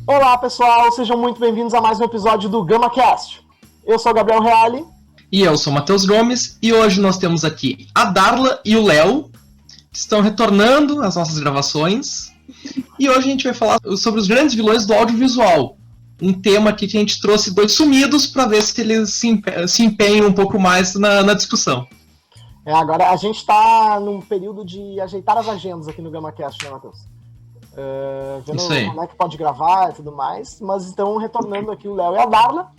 Olá pessoal, sejam muito bem-vindos a mais um episódio do GamaCast. Eu sou o Gabriel Reale. E eu sou o Matheus Gomes, e hoje nós temos aqui a Darla e o Léo, que estão retornando às nossas gravações. E hoje a gente vai falar sobre os grandes vilões do audiovisual. Um tema aqui que a gente trouxe dois sumidos para ver se eles se empenham um pouco mais na discussão. Agora a gente está num período de ajeitar as agendas aqui no GamaCast, né, Matheus? Vendo como é que pode gravar e tudo mais, mas então retornando aqui o Léo e a Darla.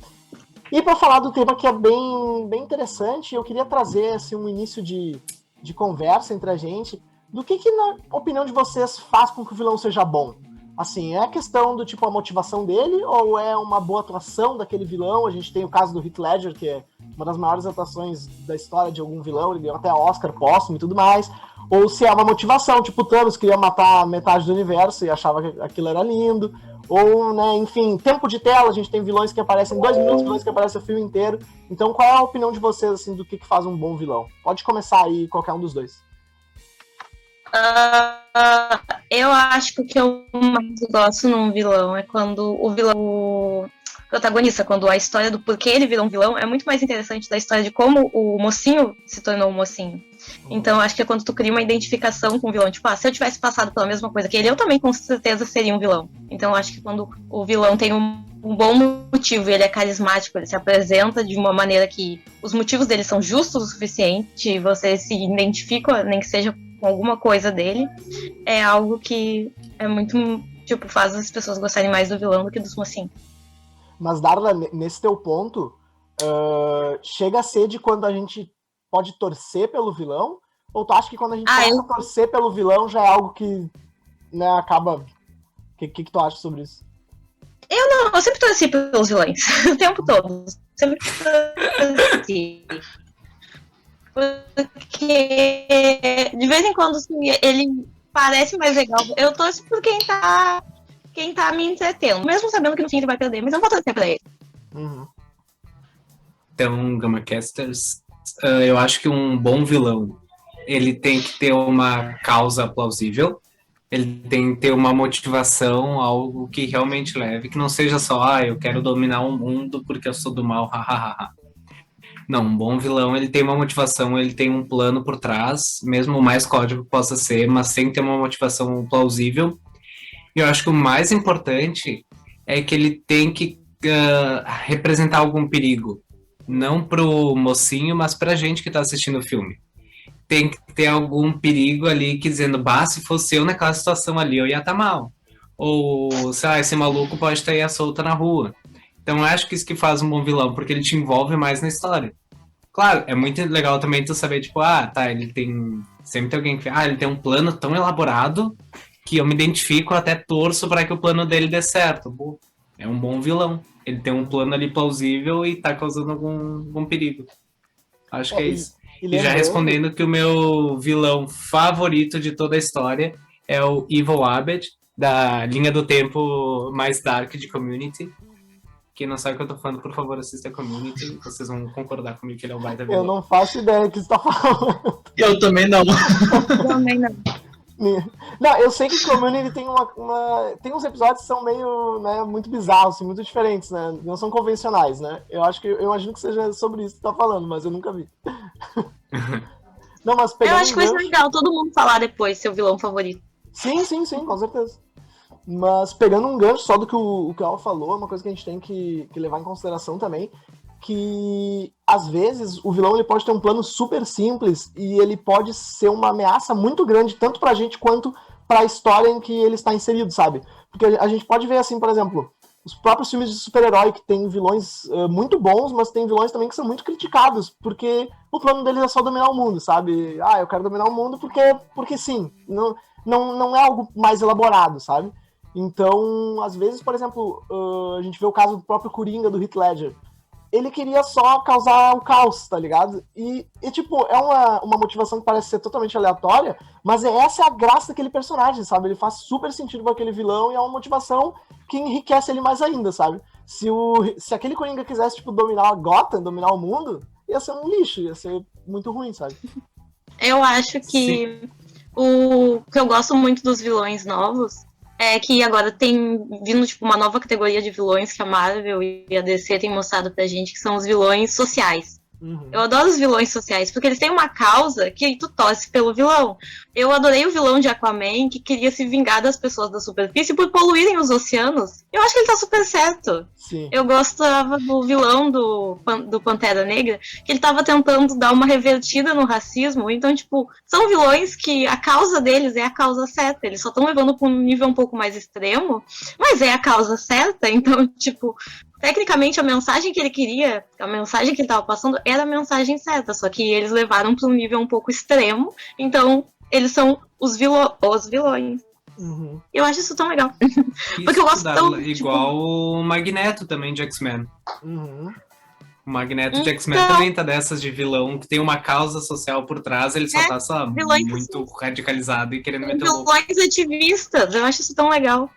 E para falar do tema que é bem interessante, eu queria trazer assim, um início de conversa entre a gente, do que na opinião de vocês faz com que o vilão seja bom? Assim, é a questão do tipo a motivação dele, ou é uma boa atuação daquele vilão? A gente tem o caso do Heath Ledger, que é uma das maiores atuações da história de algum vilão, ele ganhou até Oscar póstumo e tudo mais. Ou se é uma motivação, tipo o Thanos queria matar metade do universo e achava que aquilo era lindo. Ou, né, enfim, tempo de tela, a gente tem vilões que aparecem em 2 minutos, vilões que aparecem o filme inteiro. Então, qual é a opinião de vocês, assim, do que faz um bom vilão? Pode começar aí, qualquer um dos dois. Eu acho que o que eu mais gosto num vilão é quando o vilão, protagonista, quando a história do porquê ele virou um vilão é muito mais interessante da história de como o mocinho se tornou um mocinho. Então, acho que é quando tu cria uma identificação com o vilão. Tipo, se eu tivesse passado pela mesma coisa que ele, eu também com certeza seria um vilão. Então, acho que quando o vilão tem um bom motivo, ele é carismático, ele se apresenta de uma maneira que os motivos dele são justos o suficiente, você se identifica, nem que seja com alguma coisa dele, é algo que é muito, tipo, faz as pessoas gostarem mais do vilão do que dos mocinhos. Mas, Darla, nesse teu ponto, chega a ser de quando a gente pode torcer pelo vilão? Ou tu acha que quando a gente começa a torcer pelo vilão já é algo que, né, acaba... O que tu acha sobre isso? Eu sempre torci pelos vilões, o tempo todo. Sempre torci. Porque de vez em quando assim, ele parece mais legal. Eu torço por quem tá me entretendo, mesmo sabendo que no fim ele vai perder, mas eu não vou torcer pra ele. Uhum. Então, GamaCasters, eu acho que um bom vilão, ele tem que ter uma causa plausível, ele tem que ter uma motivação, algo que realmente leve, que não seja só, eu quero dominar o mundo porque eu sou do mal, hahaha. Não, um bom vilão, ele tem uma motivação, ele tem um plano por trás, mesmo o mais código que possa ser, mas tem que ter uma motivação plausível. E eu acho que o mais importante é que ele tem que representar algum perigo. Não pro mocinho, mas pra gente que tá assistindo o filme. Tem que ter algum perigo ali que dizendo, se fosse eu naquela situação ali, eu ia estar mal. Ou, sei lá, esse maluco pode estar aí à solta na rua. Então eu acho que isso que faz um bom vilão, porque ele te envolve mais na história. Claro, é muito legal também tu saber, tipo, ele tem... Sempre tem alguém que... ele tem um plano tão elaborado que eu me identifico, até torço para que o plano dele dê certo. Pô, é um bom vilão. Ele tem um plano ali plausível e tá causando algum perigo. Acho que é isso. E já respondendo que o meu vilão favorito de toda a história é o Evil Abed, da linha do tempo mais dark de Community. Quem não sabe o que eu tô falando, por favor, assista a Community. Vocês vão concordar comigo que ele é um baita vilão. Eu não faço ideia do que você tá falando. Eu também não. Também não. Não, eu sei que Community tem tem uns episódios que são meio, né, muito bizarros, assim, muito diferentes, né? Não são convencionais, né? Eu imagino que seja sobre isso que tu tá falando, mas eu nunca vi. Não, mas eu acho que vai ser legal todo mundo falar depois seu vilão favorito. Sim, com certeza. Mas pegando um gancho só do que o Al falou, uma coisa que a gente tem que levar em consideração também, que às vezes o vilão ele pode ter um plano super simples e ele pode ser uma ameaça muito grande, tanto pra gente quanto pra história em que ele está inserido, sabe? Porque a gente pode ver assim, por exemplo, os próprios filmes de super-herói que tem vilões muito bons, mas tem vilões também que são muito criticados, porque o plano deles é só dominar o mundo, sabe? Eu quero dominar o mundo porque sim, não é algo mais elaborado, sabe? Então, às vezes, por exemplo, a gente vê o caso do próprio Coringa, do Heath Ledger. Ele queria só causar o caos, tá ligado? E tipo, é uma motivação que parece ser totalmente aleatória, mas essa é a graça daquele personagem, sabe? Ele faz super sentido com aquele vilão e é uma motivação que enriquece ele mais ainda, sabe? Se aquele Coringa quisesse, tipo, dominar a Gotham, dominar o mundo, ia ser um lixo, ia ser muito ruim, sabe? Eu acho que o que eu gosto muito dos vilões novos é que agora tem vindo tipo, uma nova categoria de vilões que a Marvel e a DC têm mostrado pra gente, que são os vilões sociais. Eu adoro os vilões sociais, porque eles têm uma causa que tu torce pelo vilão. Eu adorei o vilão de Aquaman, que queria se vingar das pessoas da superfície por poluírem os oceanos. Eu acho que ele tá super certo. Sim. Eu gostava do vilão do Pantera Negra, que ele tava tentando dar uma revertida no racismo. Então, tipo, são vilões que a causa deles é a causa certa. Eles só estão levando pra um nível um pouco mais extremo, mas é a causa certa. Então, tipo, tecnicamente a mensagem que ele queria, a mensagem que ele tava passando era a mensagem certa, só que eles levaram para um nível um pouco extremo. Então, eles são os vilões. Eu acho isso tão legal. Porque eu gosto tão... Igual o Magneto também de X-Men. O Magneto de X-Men Então, também tá dessas de vilão, que tem uma causa social por trás, ele só tá só vilões muito radicalizado e querendo meter o louco. vilões ativistas, eu acho isso tão legal.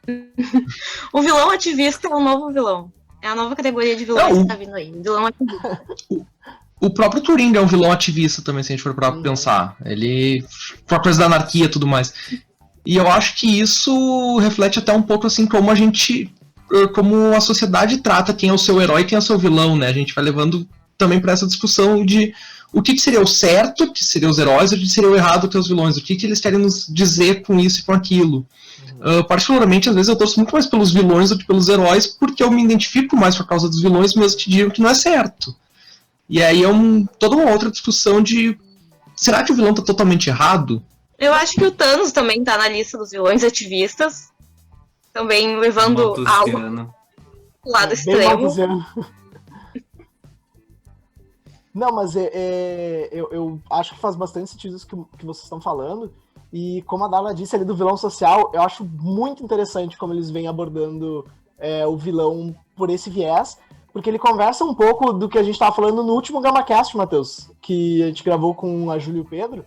O vilão ativista é o novo vilão. É a nova categoria de vilões que tá vindo aí. Vilão ativista. O próprio Coringa é um vilão ativista também, se a gente for pra pensar. Ele... com a coisa da anarquia e tudo mais. E eu acho que isso reflete até um pouco assim como a gente... como a sociedade trata quem é o seu herói e quem é o seu vilão, né? A gente vai levando também pra essa discussão de o que seria o certo, que seria os heróis, e o que seria o errado, que é os vilões. O que eles querem nos dizer com isso e com aquilo. Particularmente, às vezes, eu torço muito mais pelos vilões do que pelos heróis, porque eu me identifico mais por causa dos vilões, mesmo que digam que não é certo. E aí é toda uma outra discussão de... será que o vilão tá totalmente errado? Eu acho que o Thanos também tá na lista dos vilões ativistas. Também levando algo pro lado extremo. Não, mas eu acho que faz bastante sentido isso que vocês estão falando. E como a Darla disse ali do vilão social, eu acho muito interessante como eles vêm abordando o vilão por esse viés, porque ele conversa um pouco do que a gente estava falando no último GamaCast, Matheus, que a gente gravou com a Júlia e o Pedro.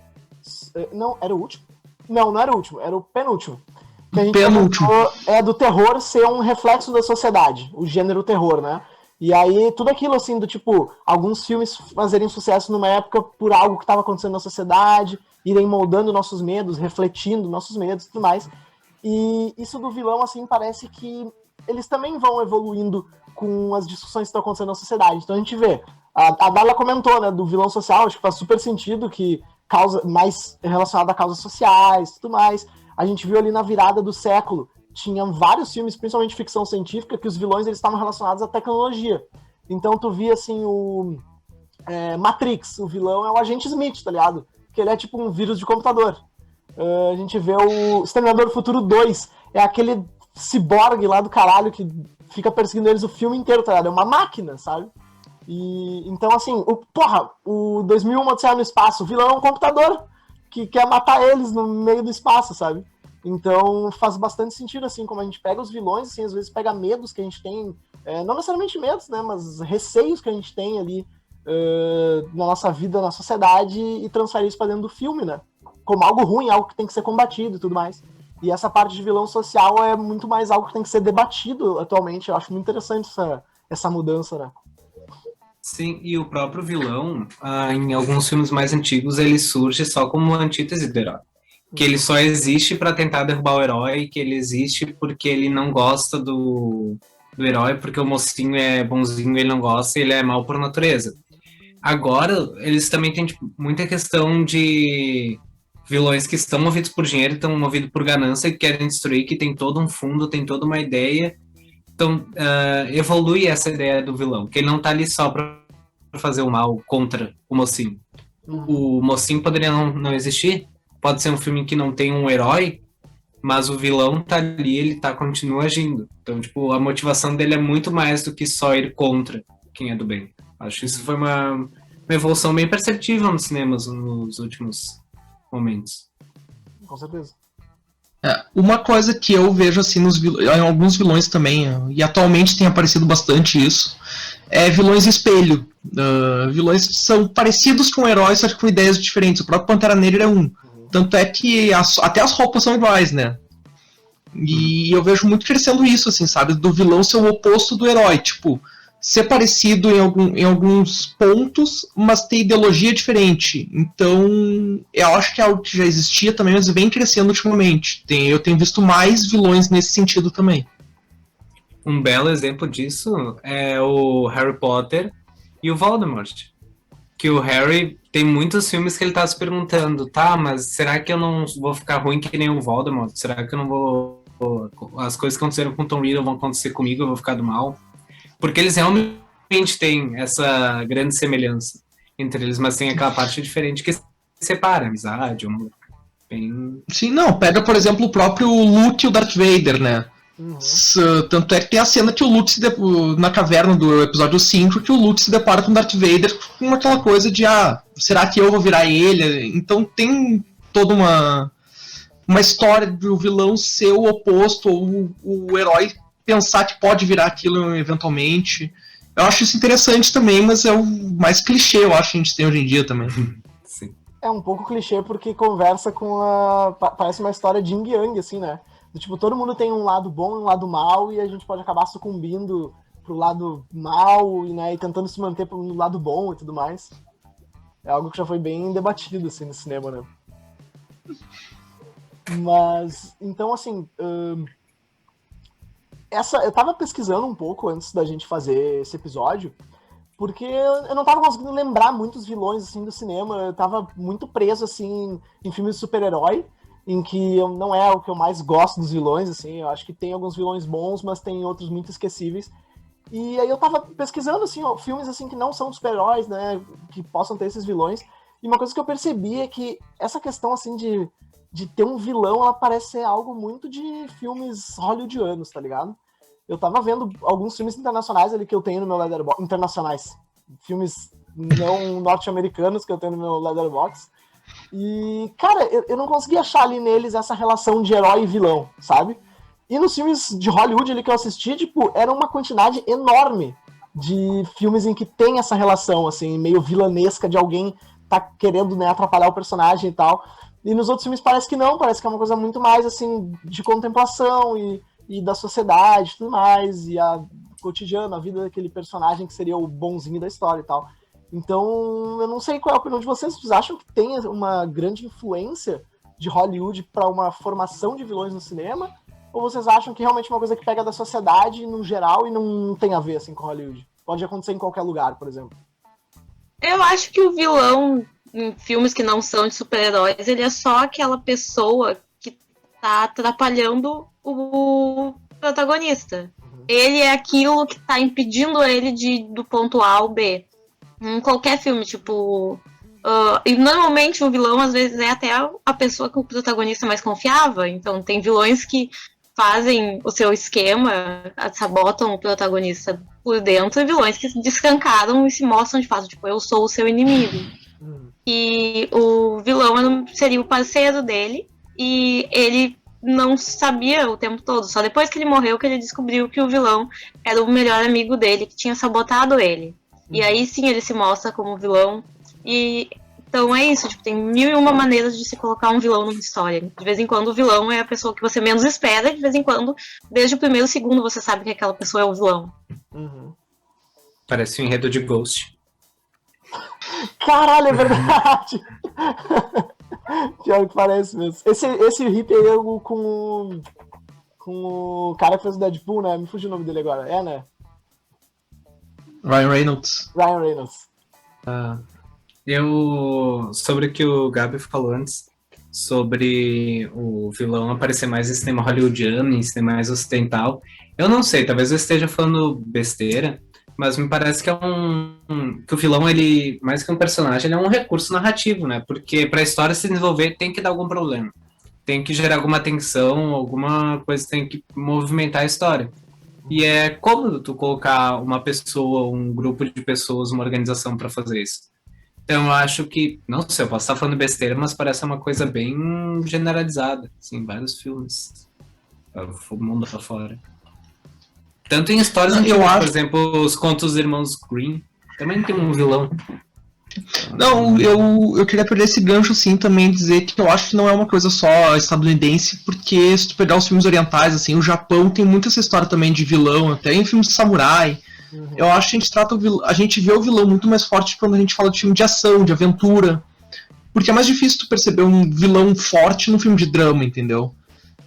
Não, era o último? Não era o último, era o penúltimo. Que a gente comentou, do terror ser um reflexo da sociedade, o gênero terror, né? E aí, tudo aquilo, assim, do tipo, alguns filmes fazerem sucesso numa época por algo que estava acontecendo na sociedade, irem moldando nossos medos, refletindo nossos medos e tudo mais. E isso do vilão, assim, parece que eles também vão evoluindo com as discussões que estão acontecendo na sociedade. Então a gente vê, a Darla comentou, né, do vilão social, acho que faz super sentido, que causa mais relacionado a causas sociais e tudo mais. A gente viu ali na virada do século, tinham vários filmes, principalmente ficção científica, que os vilões eles estavam relacionados à tecnologia. Então tu via, assim, o Matrix, o vilão é o Agente Smith, tá ligado? Que ele é tipo um vírus de computador. A gente vê o Exterminador do Futuro 2, é aquele ciborgue lá do caralho que fica perseguindo eles o filme inteiro, tá ligado? É uma máquina, sabe? E então, assim, o 2001 Odisseia no Espaço, o vilão é um computador que quer matar eles no meio do espaço, sabe? Então faz bastante sentido, assim, como a gente pega os vilões, assim, às vezes pega medos que a gente tem, não necessariamente medos, né, mas receios que a gente tem ali na nossa vida, na sociedade, e transfere isso pra dentro do filme, né? Como algo ruim, algo que tem que ser combatido e tudo mais. E essa parte de vilão social é muito mais algo que tem que ser debatido atualmente. Eu acho muito interessante essa mudança, né? Sim, e o próprio vilão, em alguns filmes mais antigos, ele surge só como antítese do herói. Que ele só existe para tentar derrubar o herói, que ele existe porque ele não gosta do herói, porque o mocinho é bonzinho e ele não gosta e ele é mau por natureza. Agora, eles também têm muita questão de vilões que estão movidos por dinheiro, estão movidos por ganância e querem destruir, que tem todo um fundo, tem toda uma ideia. Então, evolui essa ideia do vilão, que ele não tá ali só para fazer o mal contra o mocinho. O mocinho poderia não existir, pode ser um filme que não tem um herói, mas o vilão tá ali, ele continua agindo. Então, tipo, a motivação dele é muito mais do que só ir contra quem é do bem. Acho que isso foi uma evolução bem perceptível nos cinemas nos últimos momentos. Com certeza. Uma coisa que eu vejo assim em alguns vilões também, e atualmente tem aparecido bastante isso, é vilões espelho. Vilões que são parecidos com heróis, só que com ideias diferentes. O próprio Pantera Negra é um. Tanto é que até as roupas são iguais, né? E eu vejo muito crescendo isso, assim, sabe? Do vilão ser o oposto do herói. Tipo, ser parecido em alguns pontos, mas ter ideologia diferente. Então, eu acho que é algo que já existia também, mas vem crescendo ultimamente. Eu tenho visto mais vilões nesse sentido também. Um belo exemplo disso é o Harry Potter e o Voldemort. Que o Harry tem muitos filmes que ele tá se perguntando, tá, mas será que eu não vou ficar ruim que nem o Voldemort? Será que eu não vou... As coisas que aconteceram com o Tom Riddle vão acontecer comigo, eu vou ficar do mal? Porque eles realmente têm essa grande semelhança entre eles, mas tem aquela parte diferente que separa a amizade, o amor. Bem... Sim, não, pega, por exemplo, o próprio Luke e o Darth Vader, né? Tanto é que tem a cena que o Luke na caverna do episódio 5, que o Luke se depara com o Darth Vader com aquela coisa de, será que eu vou virar ele? Então tem toda uma história do vilão ser o oposto, ou o herói pensar que pode virar aquilo eventualmente. Eu acho isso interessante também, mas é o mais clichê, eu acho, que a gente tem hoje em dia também. Sim. É um pouco clichê porque conversa com parece uma história de yin yang, assim, né? Tipo, todo mundo tem um lado bom e um lado mal, e a gente pode acabar sucumbindo pro lado mal, né, e tentando se manter pro lado bom e tudo mais. É algo que já foi bem debatido, assim, no cinema, né? Mas, então, assim, eu tava pesquisando um pouco antes da gente fazer esse episódio, porque eu não tava conseguindo lembrar muitos vilões, assim, do cinema. Eu tava muito preso, assim, em filmes de super-herói, em que não é o que eu mais gosto dos vilões, assim. Eu acho que tem alguns vilões bons, mas tem outros muito esquecíveis. E aí eu tava pesquisando, assim, filmes, assim, que não são super-heróis, né, que possam ter esses vilões. E uma coisa que eu percebi é que essa questão, assim, de ter um vilão, ela parece ser algo muito de filmes hollywoodianos, tá ligado? Eu tava vendo alguns filmes internacionais ali que eu tenho no meu Letterboxd. Internacionais. Filmes não norte-americanos que eu tenho no meu Letterboxd. E, cara, eu não consegui achar ali neles essa relação de herói e vilão, sabe? E nos filmes de Hollywood ali que eu assisti, tipo, era uma quantidade enorme de filmes em que tem essa relação, assim, meio vilanesca de alguém tá querendo, né, atrapalhar o personagem e tal. E nos outros filmes parece que não, parece que é uma coisa muito mais, assim, de contemplação e da sociedade e tudo mais, e a cotidiano, a vida daquele personagem que seria o bonzinho da história e tal. Então, eu não sei qual é a opinião de vocês. Vocês acham que tem uma grande influência de Hollywood para uma formação de vilões no cinema? Ou vocês acham que realmente é uma coisa que pega da sociedade no geral e não tem a ver assim com Hollywood? Pode acontecer em qualquer lugar, por exemplo. Eu acho que o vilão em filmes que não são de super-heróis, ele é só aquela pessoa que tá atrapalhando o protagonista. Ele é aquilo que tá impedindo ele de ir do ponto A ao B. Em qualquer filme, tipo... e normalmente o vilão, às vezes, é até a pessoa que o protagonista mais confiava. Então, tem vilões que fazem o seu esquema, sabotam o protagonista por dentro, e vilões que descancaram e se mostram de fato, tipo, eu sou o seu inimigo. E o vilão seria o parceiro dele, e ele não sabia o tempo todo. Só depois que ele morreu que ele descobriu que o vilão era o melhor amigo dele, que tinha sabotado ele. E aí sim ele se mostra como vilão. E então é isso, tipo, tem 1001 maneiras de se colocar um vilão numa história. De vez em quando o vilão é a pessoa que você menos espera, e de vez em quando, desde o primeiro segundo, você sabe que aquela pessoa é o vilão. Parece um enredo de Ghost. Caralho, é verdade! Pior que parece mesmo. Esse hippie aí é com o cara que fez o Deadpool, né? Me fugiu o nome dele agora. É, né? Ryan Reynolds. Sobre o que o Gabi falou antes, sobre o vilão aparecer mais em cinema hollywoodiano, em cinema mais ocidental, eu não sei, talvez eu esteja falando besteira, mas me parece que que o vilão, ele, mais que um personagem, ele é um recurso narrativo, né? Porque para a história se desenvolver tem que dar algum problema, tem que gerar alguma tensão, alguma coisa tem que movimentar a história. E é cômodo tu colocar uma pessoa, um grupo de pessoas, uma organização para fazer isso. Então eu acho que, não sei, eu posso estar falando besteira, mas parece uma coisa bem generalizada, assim, vários filmes, o mundo afora. Tanto em histórias antigas, por exemplo, os contos dos irmãos Grimm, também tem um vilão. Não, eu queria perder esse gancho, sim, também dizer que eu acho que não é uma coisa só estadunidense, porque se tu pegar os filmes orientais, assim, o Japão tem muita essa história também de vilão, até em filmes de samurai. Eu acho que a gente trata a gente vê o vilão muito mais forte quando a gente fala de filme de ação, de aventura. Porque é mais difícil tu perceber um vilão forte num filme de drama, entendeu?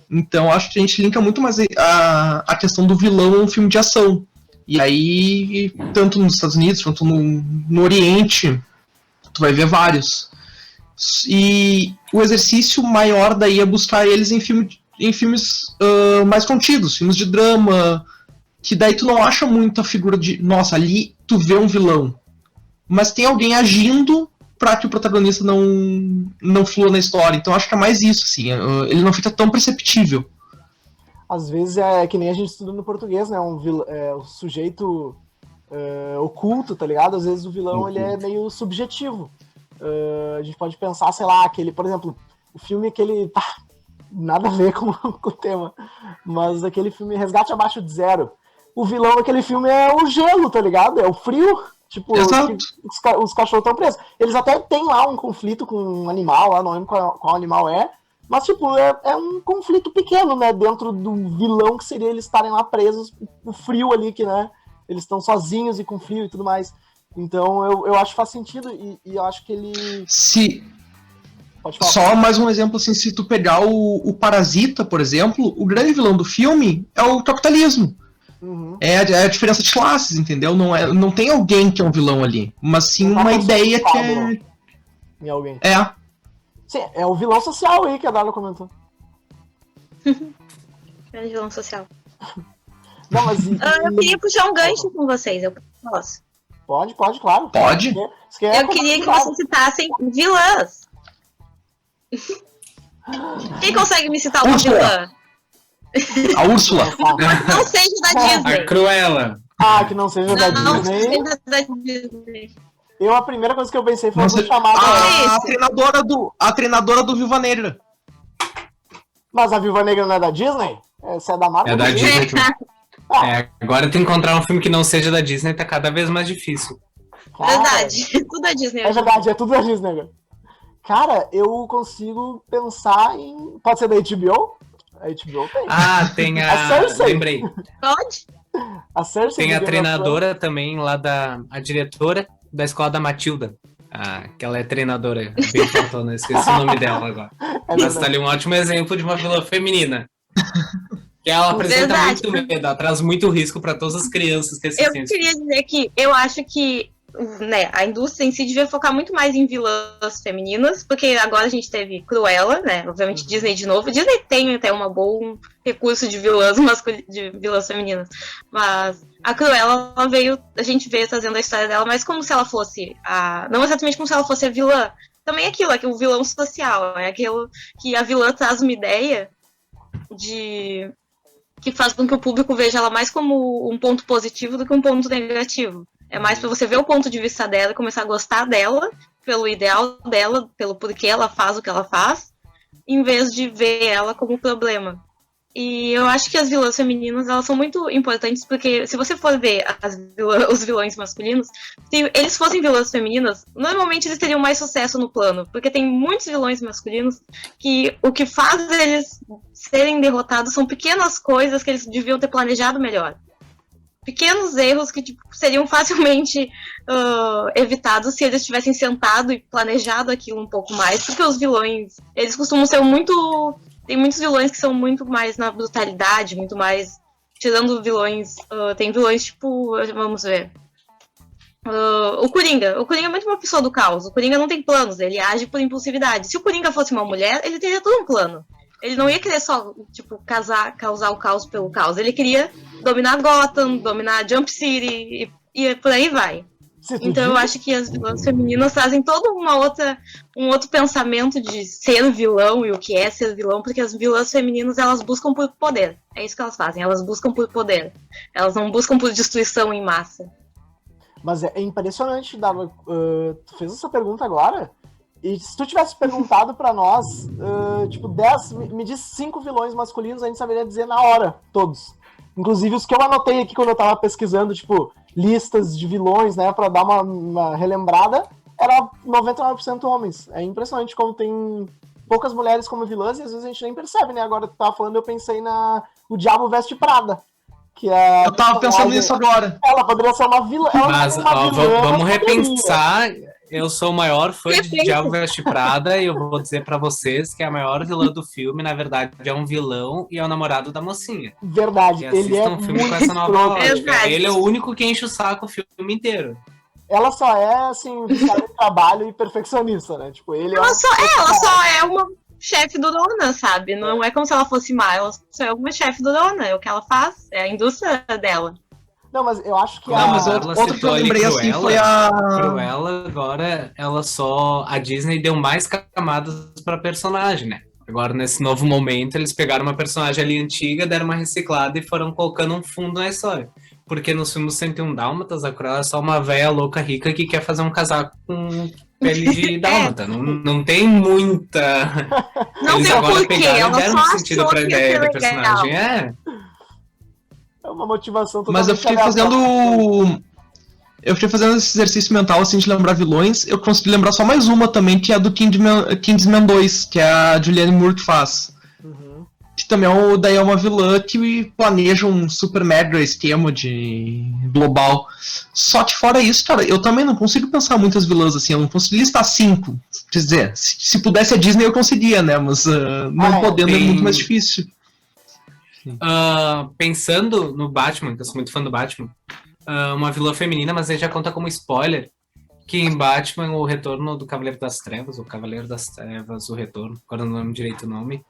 Então acho que a gente linka muito mais a questão do vilão a um filme de ação. E aí, tanto nos Estados Unidos quanto no Oriente, tu vai ver vários. E o exercício maior daí é buscar eles em filmes mais contidos, filmes de drama, que daí tu não acha muito a figura de, nossa, ali tu vê um vilão. Mas tem alguém agindo pra que o protagonista não flua na história. Então acho que é mais isso, assim, ele não fica tão perceptível. Às vezes é que nem a gente estuda no português, né? O sujeito oculto, tá ligado? Às vezes o vilão ele é meio subjetivo. A gente pode pensar, sei lá, por exemplo, o filme nada a ver com o tema, mas aquele filme Resgate Abaixo de Zero. O vilão daquele filme é o gelo, tá ligado? É o frio. Tipo, os cachorros estão presos. Eles até têm lá um conflito com um animal, lá não lembro qual animal é, mas tipo, é um conflito pequeno, né? Dentro do vilão que seria eles estarem lá presos, o frio ali, que, né? Eles estão sozinhos e com frio e tudo mais. Então eu acho que faz sentido e eu acho que ele... Pode falar. Só mais um exemplo, assim, se tu pegar o Parasita, por exemplo, o grande vilão do filme é o capitalismo. Uhum. É a diferença de classes, entendeu? Não tem alguém que é um vilão ali, mas sim uma ideia que é... Em alguém. É. Sim, é o vilão social aí que a Darla comentou. É vilão social. Não, mas eu queria puxar um gancho com vocês, eu posso? Pode, claro. Pode. Eu queria que vocês citassem vilãs. Quem consegue me citar uma vilã? A Úrsula. Não seja da Disney. A Cruella. Que não seja da Disney. Não seja da Disney. A primeira coisa que eu pensei foi Nossa, chamada... A treinadora do Viúva Negra. Mas a Viúva Negra não é da Disney? Essa é da Marvel? É da Disney. Agora tu encontrar um filme que não seja da Disney tá cada vez mais difícil. Cara, Verdade, tudo da Disney. É verdade, é tudo da Disney agora. Cara, eu consigo pensar em... Pode ser da HBO? A HBO tem. Tem A Cersei. Lembrei. Pode? A Cersei. Tem a treinadora também, lá a diretora da escola da Matilda. Que ela é treinadora, bem faltona, esqueci o nome dela agora. Mas tá ali um ótimo exemplo de uma vilã feminina. Que ela apresenta muito medo, ela traz muito risco para todas as crianças que assistem. Eu queria dizer que eu acho que, né, a indústria em si devia focar muito mais em vilãs femininas, porque agora a gente teve Cruella, né? Obviamente Disney de novo. Disney tem até um bom recurso de vilãs femininas. Mas a Cruella, a gente veio trazendo a história dela, mas como se ela fosse não exatamente como se ela fosse a vilã. Também aquilo, é que o vilão social, é aquilo que a vilã traz uma ideia que faz com que o público veja ela mais como um ponto positivo do que um ponto negativo. É mais pra você ver o ponto de vista dela e começar a gostar dela, pelo ideal dela, pelo porquê ela faz o que ela faz, em vez de ver ela como problema. E eu acho que as vilãs femininas, elas são muito importantes, porque se você for ver os vilões masculinos, se eles fossem vilãs femininas, normalmente eles teriam mais sucesso no plano, porque tem muitos vilões masculinos que o que faz eles serem derrotados são pequenas coisas que eles deviam ter planejado melhor. Pequenos erros que seriam facilmente evitados se eles tivessem sentado e planejado aquilo um pouco mais, porque os vilões, eles costumam ser muito... Tem muitos vilões que são muito mais na brutalidade, muito mais... Tirando vilões... tem vilões tipo... Vamos ver. O Coringa. O Coringa é muito uma pessoa do caos. O Coringa não tem planos, ele age por impulsividade. Se o Coringa fosse uma mulher, ele teria todo um plano. Ele não ia querer só, causar o caos pelo caos. Ele queria dominar Gotham, dominar Jump City e por aí vai. Então eu acho que as vilãs femininas trazem todo um outro pensamento de ser vilão e o que é ser vilão, porque as vilãs femininas, elas buscam por poder. É isso que elas fazem, elas buscam por poder. Elas não buscam por destruição em massa. Mas é impressionante, Dava. Tu fez essa pergunta agora, e se tu tivesse perguntado pra nós, me diz 5 vilões masculinos, a gente saberia dizer na hora, todos. Inclusive os que eu anotei aqui quando eu tava pesquisando, listas de vilões, né, pra dar uma relembrada, era 99% homens. É impressionante como tem poucas mulheres como vilãs e às vezes a gente nem percebe, né? Agora tu tava falando, eu pensei o Diabo Veste Prada. Que a Eu tava pensando personagem- nisso agora. Ela poderia ser uma vilã. Ela Mas não é uma ó, vilã, vamos mas poderia. repensar. Eu sou o maior fã de Repensa. Diabo Veste Prada e eu vou dizer pra vocês que a maior vilã do filme, na verdade, é um vilão e é o namorado da mocinha. Verdade, Que ele é assistam o filme muito com essa nova escroto. ótica. Verdade. Ele é o único que enche o saco o filme inteiro. Ela só é, assim, viciada em trabalho e perfeccionista, né? Tipo, ele Ela só é uma chefe do dona, sabe? Não é como se ela fosse má, ela só é uma chefe do dona. É o que ela faz, é a indústria dela. Não, mas eu acho que Não, Não, a... mas ela outro que eu citou ali lembrei assim Cruella. foi a. Cruella, agora, ela só... A Disney deu mais camadas pra personagem, né? Agora, nesse novo momento, eles pegaram uma personagem ali antiga, deram uma reciclada e foram colocando um fundo na história. Porque nos filmes 101 Dálmatas, a Cruella é só uma véia louca rica que quer fazer um casaco com pele de dálmata. Não tem muita... Não Eles sei agora porquê, pegaram e ela deram só um sentido achou pra que ia ideia ser da legal. personagem. É. É uma motivação Mas eu fiquei aleatória. fazendo. Eu fiquei fazendo esse exercício mental assim de lembrar vilões. Eu consegui lembrar só mais uma também, que é a do Kingsman 2, que é a Julianne Moore que faz. Uhum. Que também daí é uma vilã que planeja um super mega esquema de global. Só que fora isso, cara, eu também não consigo pensar muitas vilãs assim, eu não consigo listar 5. Quer dizer, se pudesse a Disney eu conseguia, né? Mas não podendo é tem- muito mais difícil. Pensando no Batman, que eu sou muito fã do Batman, uma vilã feminina, mas aí já conta como spoiler, que em Batman, o Retorno do Cavaleiro das Trevas, o Cavaleiro das Trevas, o Retorno, agora não lembro direito o nome,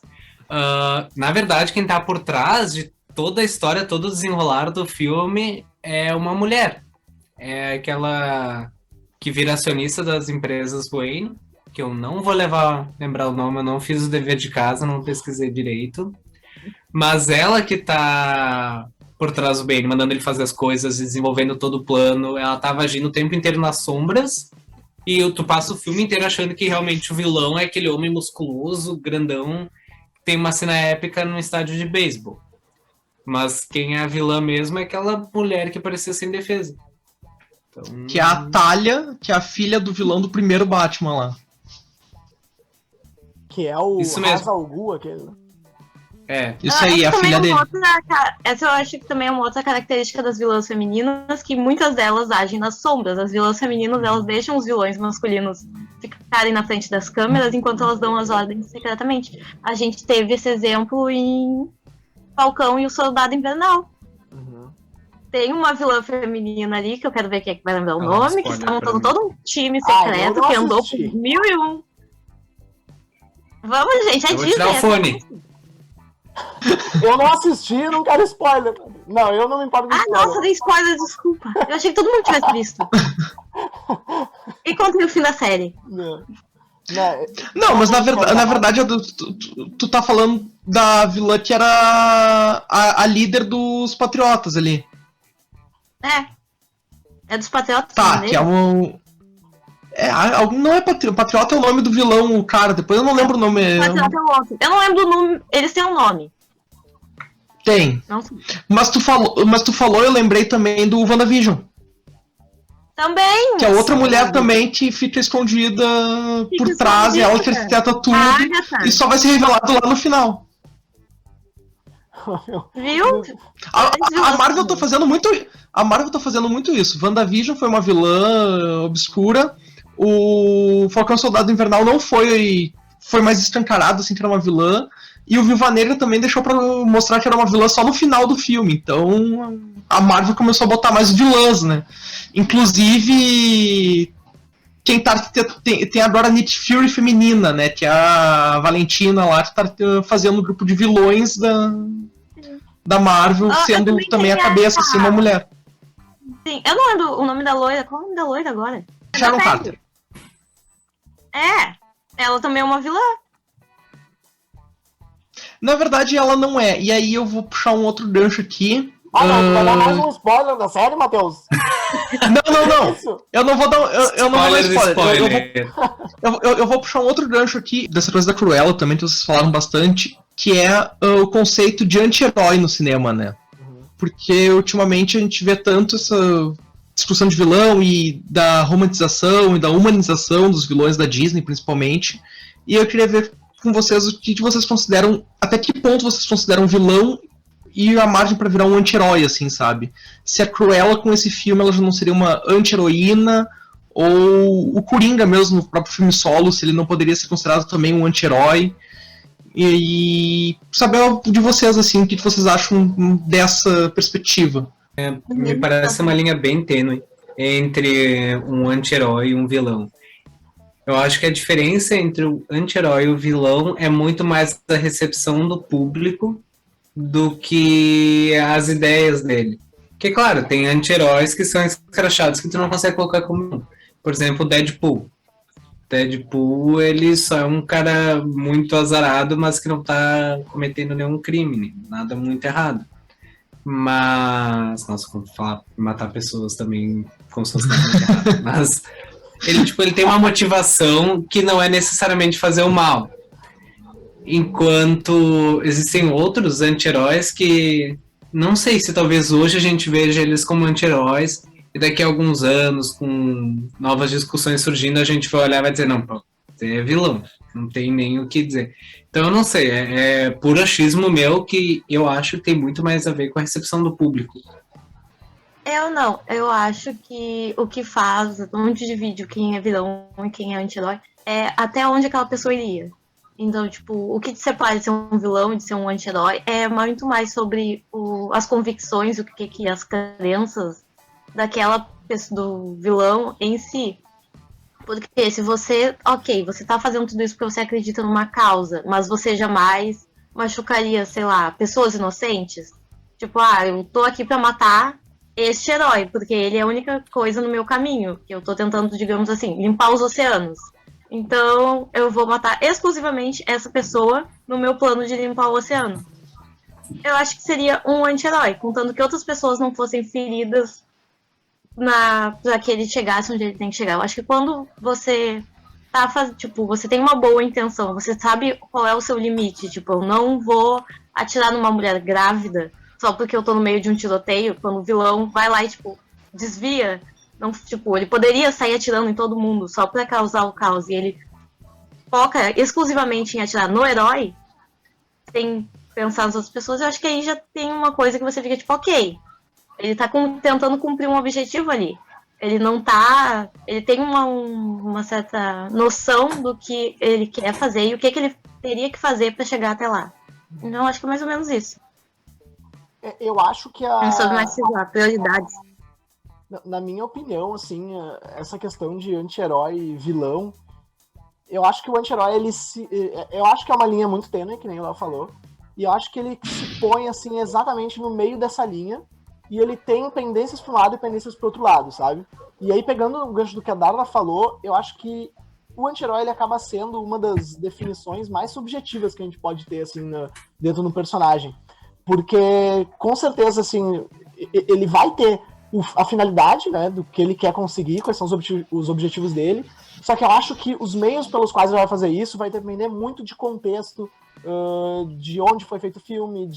na verdade, quem tá por trás de toda a história, todo o desenrolar do filme é uma mulher. É aquela que vira acionista das empresas Wayne, que eu não vou lembrar o nome, eu não fiz o dever de casa, não pesquisei direito. Mas ela que tá por trás do Bane, mandando ele fazer as coisas, desenvolvendo todo o plano, ela tava agindo o tempo inteiro nas sombras, e tu passa o filme inteiro achando que realmente o vilão é aquele homem musculoso, grandão, que tem uma cena épica num estádio de beisebol. Mas quem é a vilã mesmo é aquela mulher que parecia sem defesa. Então... Que é a Talia, que é a filha do vilão do primeiro Batman lá. Que é o Isso mesmo. Ra's al Ghul, aquele. É. Isso aí, é a Também filha uma dele. essa eu acho que também é uma outra característica das vilãs femininas, que muitas delas agem nas sombras. As vilãs femininas, elas deixam os vilões masculinos ficarem na frente das câmeras enquanto elas dão as ordens secretamente. A gente teve esse exemplo em Falcão e o Soldado Invernal. Uhum. Tem uma vilã feminina ali, que eu quero ver quem é que vai lembrar o Ah, nome, que spoiler está pra montando mim. todo um time Ah, secreto eu não que andou por assisti. 1001. Vamos, gente, é Eu vou Disney. tirar o é fone. Eu não assisti, não quero spoiler. Não, eu não me importo com Ah, spoiler. nossa, dei spoiler, desculpa. Eu achei que todo mundo tivesse visto. E contei o fim da série. Não. Não, mas na verdade tu tá falando da vilã que era a líder dos Patriotas ali. É dos Patriotas? Tá, né? que é um. Não é Patriota é o nome do vilão, o cara, depois eu não lembro o nome. Patriota é o outro. Eu não lembro do nome. Eles têm um nome. Tem. Não sei. Mas tu falou, eu lembrei também do WandaVision. Também. Que é outra mulher também que fica escondida Fica por trás, e ela que escondida. arquiteta tudo, A Agatha. e só vai ser revelado lá no final. Viu? A Marvel tá fazendo muito. A Marvel tá fazendo muito isso. WandaVision foi uma vilã obscura. O Falcão Soldado Invernal não foi mais escancarado, assim, que era uma vilã. E o Viúva Negra também deixou pra mostrar que era uma vilã só no final do filme. Então a Marvel começou a botar mais vilãs, né? Inclusive tem agora a Nick Fury feminina, né? Que é a Valentina lá, que tá fazendo um grupo de vilões da Marvel, sendo também a cabeça, assim, uma mulher. Sim, eu não lembro o nome da loira. Qual é o nome da loira agora? Sharon Carter. Ela também é uma vilã. Na verdade, ela não é. E aí eu vou puxar um outro gancho aqui. Ah, não, tu vai dar mais um spoiler da série, Matheus? Não. Isso. Eu não vou dar. Eu não vou dar Spoiler. Eu vou puxar um outro gancho aqui, dessa coisa da Cruella também, que vocês falaram bastante, que é o conceito de anti-herói no cinema, né? Porque ultimamente a gente vê tanto essa discussão de vilão e da romantização e da humanização dos vilões da Disney, principalmente. E eu queria ver com vocês o que vocês consideram, até que ponto vocês consideram vilão e a margem pra virar um anti-herói, assim, sabe? Se a Cruella com esse filme ela já não seria uma anti-heroína, ou o Coringa mesmo, no próprio filme solo, se ele não poderia ser considerado também um anti-herói. E saber de vocês, assim, o que vocês acham dessa perspectiva. Me parece uma linha bem tênue entre um anti-herói e um vilão. Eu acho que a diferença entre o anti-herói e o vilão é muito mais a recepção do público do que as ideias dele. Porque, claro, tem anti-heróis que são escrachados que tu não consegue colocar como um. Por exemplo, o Deadpool. Deadpool, ele só é um cara muito azarado, mas que não tá cometendo nenhum crime, nada muito errado. Mas... Nossa, como falar matar pessoas também como se fosse nada muito errado. Mas ele tem uma motivação que não é necessariamente fazer o mal. Enquanto existem outros anti-heróis que... Não sei se talvez hoje a gente veja eles como anti-heróis e daqui a alguns anos, com novas discussões surgindo, a gente vai olhar e vai dizer, não, pô, você é vilão, não tem nem o que dizer. Então eu não sei, é puro achismo meu que eu acho que tem muito mais a ver com a recepção do público. Eu acho que o que faz, onde divide quem é vilão e quem é anti-herói, é até onde aquela pessoa iria. Então, tipo, o que te separa de ser um vilão e de ser um anti-herói é muito mais sobre as convicções, o que as crenças daquela pessoa, do vilão em si. Porque se você, você tá fazendo tudo isso porque você acredita numa causa, mas você jamais machucaria, sei lá, pessoas inocentes. Tipo, eu tô aqui pra matar este herói, porque ele é a única coisa no meu caminho, que eu tô tentando, digamos assim, limpar os oceanos. Então, eu vou matar exclusivamente essa pessoa no meu plano de limpar o oceano. Eu acho que seria um anti-herói, contando que outras pessoas não fossem feridas pra que ele chegasse onde ele tem que chegar. Eu acho que quando você você tem uma boa intenção, você sabe qual é o seu limite. Tipo, eu não vou atirar numa mulher grávida só porque eu tô no meio de um tiroteio, quando o vilão vai lá e, desvia. Não, ele poderia sair atirando em todo mundo só pra causar o caos. E ele foca exclusivamente em atirar no herói, sem pensar nas outras pessoas. Eu acho que aí já tem uma coisa que você fica ele tá tentando cumprir um objetivo ali. Ele não tá... Ele tem uma certa noção do que ele quer fazer e o que ele teria que fazer pra chegar até lá. Então, acho que é mais ou menos isso. Eu acho que Pensando mais, sei lá, prioridades. Na minha opinião, assim, essa questão de anti-herói e vilão, eu acho que o anti-herói, eu acho que é uma linha muito tênue, que nem o Léo falou, e eu acho que ele se põe, assim, exatamente no meio dessa linha, e ele tem pendências para um lado e pendências para o outro lado, sabe? E aí, pegando o gancho do que a Darla falou, eu acho que o anti-herói ele acaba sendo uma das definições mais subjetivas que a gente pode ter, assim, dentro do personagem. Porque, com certeza, assim, ele vai ter a finalidade, né, do que ele quer conseguir, quais são os objetivos dele, só que eu acho que os meios pelos quais ele vai fazer isso vai depender muito de contexto, de onde foi feito o filme,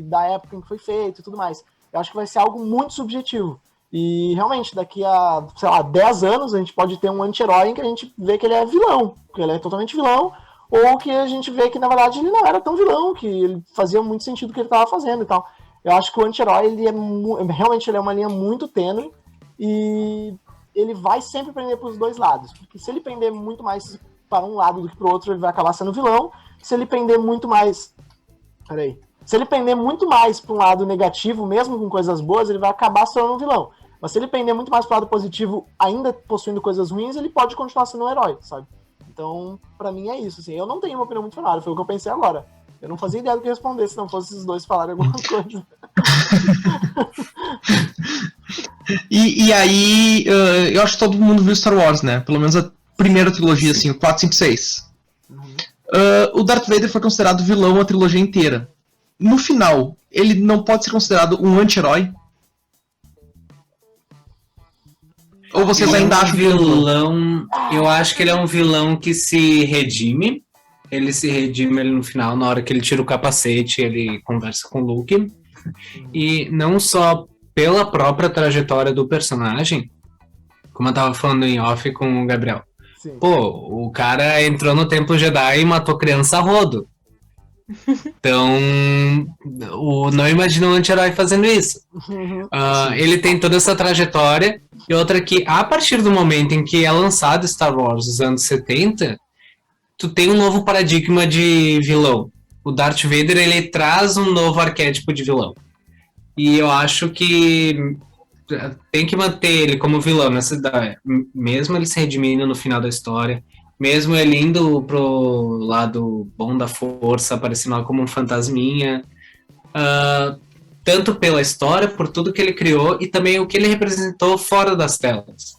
da época em que foi feito e tudo mais. Eu acho que vai ser algo muito subjetivo. E realmente, daqui a, 10 anos, a gente pode ter um anti-herói em que a gente vê que ele é vilão, que ele é totalmente vilão, ou que a gente vê que, na verdade, ele não era tão vilão, que ele fazia muito sentido o que ele estava fazendo e tal. Eu acho que o anti-herói, realmente ele é uma linha muito tênue e ele vai sempre pender para os dois lados. Porque se ele pender muito mais para um lado do que para o outro, ele vai acabar sendo vilão. Se ele pender muito mais... Se ele pender muito mais para um lado negativo, mesmo com coisas boas, ele vai acabar se tornando um vilão. Mas se ele pender muito mais para o lado positivo, ainda possuindo coisas ruins, ele pode continuar sendo um herói, sabe? Então, para mim é isso. Assim. Eu não tenho uma opinião muito formada, foi o que eu pensei agora. Eu não fazia ideia do que responder se não fosse esses dois falarem alguma coisa. E aí, eu acho que todo mundo viu Star Wars, né? Pelo menos a primeira trilogia, assim, o 4, 5, 6. O Darth Vader foi considerado vilão a trilogia inteira. No final, ele não pode ser considerado um anti-herói? Ou vocês ainda acham vilão? Eu acho que ele é um vilão que se redime. Ele se redime ali no final, na hora que ele tira o capacete, ele conversa com o Luke. E não só pela própria trajetória do personagem, como eu tava falando em off com o Gabriel. Sim. Pô, o cara entrou no Templo Jedi e matou criança a rodo. Então, não imagina um anti-herói fazendo isso. Ele tem toda essa trajetória. E outra que, a partir do momento em que é lançado Star Wars nos anos 70, tu tem um novo paradigma de vilão. O Darth Vader, ele traz um novo arquétipo de vilão. E eu acho que tem que manter ele como vilão nessa idade. Mesmo ele se redimindo no final da história, mesmo ele indo pro lado bom da força, aparecendo lá como um fantasminha, tanto pela história, por tudo que ele criou, e também o que ele representou fora das telas.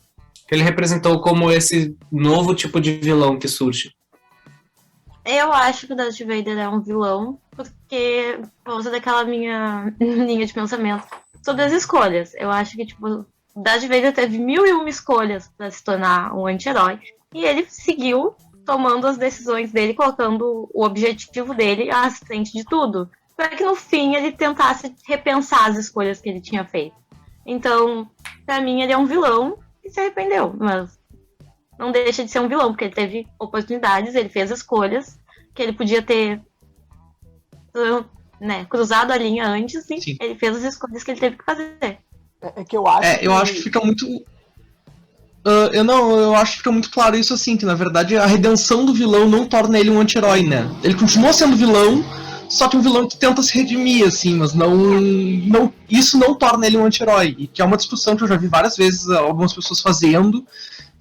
Que ele representou como esse novo tipo de vilão que surge. Eu acho que o Darth Vader é um vilão, porque por causa daquela minha linha de pensamento sobre as escolhas. Eu acho que, tipo, o Darth Vader teve 1001 escolhas para se tornar um anti-herói, e ele seguiu tomando as decisões dele, colocando o objetivo dele à frente de tudo, para que no fim ele tentasse repensar as escolhas que ele tinha feito. Então, para mim, ele é um vilão que se arrependeu, mas não deixa de ser um vilão, porque ele teve oportunidades, ele fez escolhas que ele podia ter, né, cruzado a linha antes, e Sim. ele fez as escolhas que ele teve que fazer. É que eu acho eu acho que fica muito... eu acho que fica muito claro isso assim, que na verdade a redenção do vilão não torna ele um anti-herói, né? Ele continua sendo vilão, só que um vilão que tenta se redimir, assim, mas isso não torna ele um anti-herói. E que é uma discussão que eu já vi várias vezes algumas pessoas fazendo.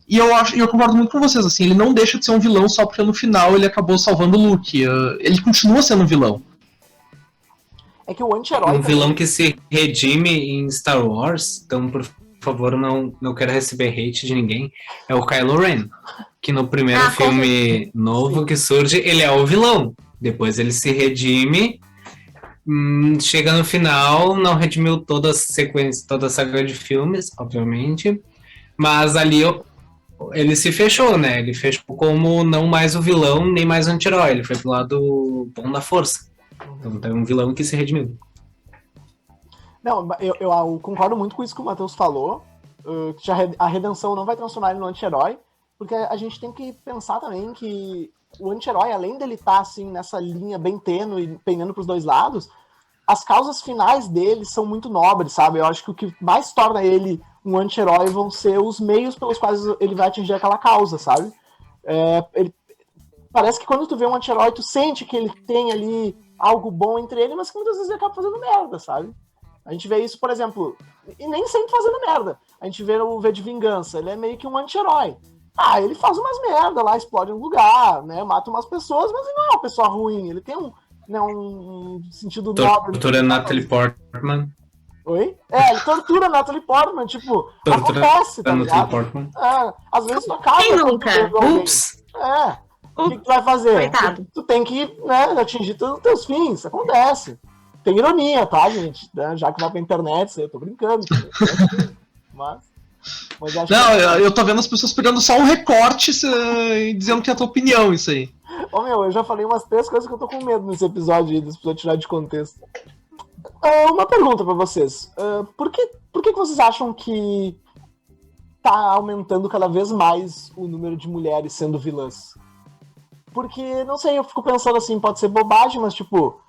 E eu concordo muito com vocês, assim, ele não deixa de ser um vilão só porque no final ele acabou salvando o Luke. Ele continua sendo um vilão. É que o anti-herói... Um vilão que se redime em Star Wars, então por favor, não quero receber hate de ninguém, é o Kylo Ren. Que no primeiro filme novo que surge, ele é o vilão. Depois ele se redime, chega no final, não redimiu toda a sequência, toda a saga de filmes, obviamente, mas ali ele se fechou, né? Ele fechou como não mais o vilão, nem mais o anti-herói. Ele foi pro lado bom da força. Então tem um vilão que se redimiu. Não, eu concordo muito com isso que o Matheus falou, que a redenção não vai transformar ele no anti-herói, porque a gente tem que pensar também que o anti-herói, além dele estar assim, nessa linha bem tênue, pendendo pros dois lados, as causas finais dele são muito nobres, sabe? Eu acho que o que mais torna ele um anti-herói vão ser os meios pelos quais ele vai atingir aquela causa, sabe? Parece que quando tu vê um anti-herói, tu sente que ele tem ali algo bom entre ele, mas que muitas vezes ele acaba fazendo merda, sabe? A gente vê isso, por exemplo, e nem sempre fazendo merda. A gente vê o V de Vingança, ele é meio que um anti-herói. Ele faz umas merda lá, explode um lugar, né? Mata umas pessoas, mas ele não é uma pessoa ruim. Ele tem um sentido nobre. Tortura Natalie Portman. Oi? Ele tortura a Natalie Portman, tipo, acontece, tá ligado? Portman. Às vezes tu acaba... Quem nunca? Ups! O que tu vai fazer? Coitado. Tu tem que, né, atingir todos os teus fins, acontece. Tem ironia, tá, gente? Já que vai pra internet, eu tô brincando. Mas acho eu tô vendo as pessoas pegando só um recorte e dizendo que é a tua opinião, isso aí. Eu já falei umas 3 coisas que eu tô com medo nesse episódio aí, das pessoas tirar de contexto. Uma pergunta pra vocês. Por que vocês acham que tá aumentando cada vez mais o número de mulheres sendo vilãs? Porque, não sei, eu fico pensando assim, pode ser bobagem, mas tipo...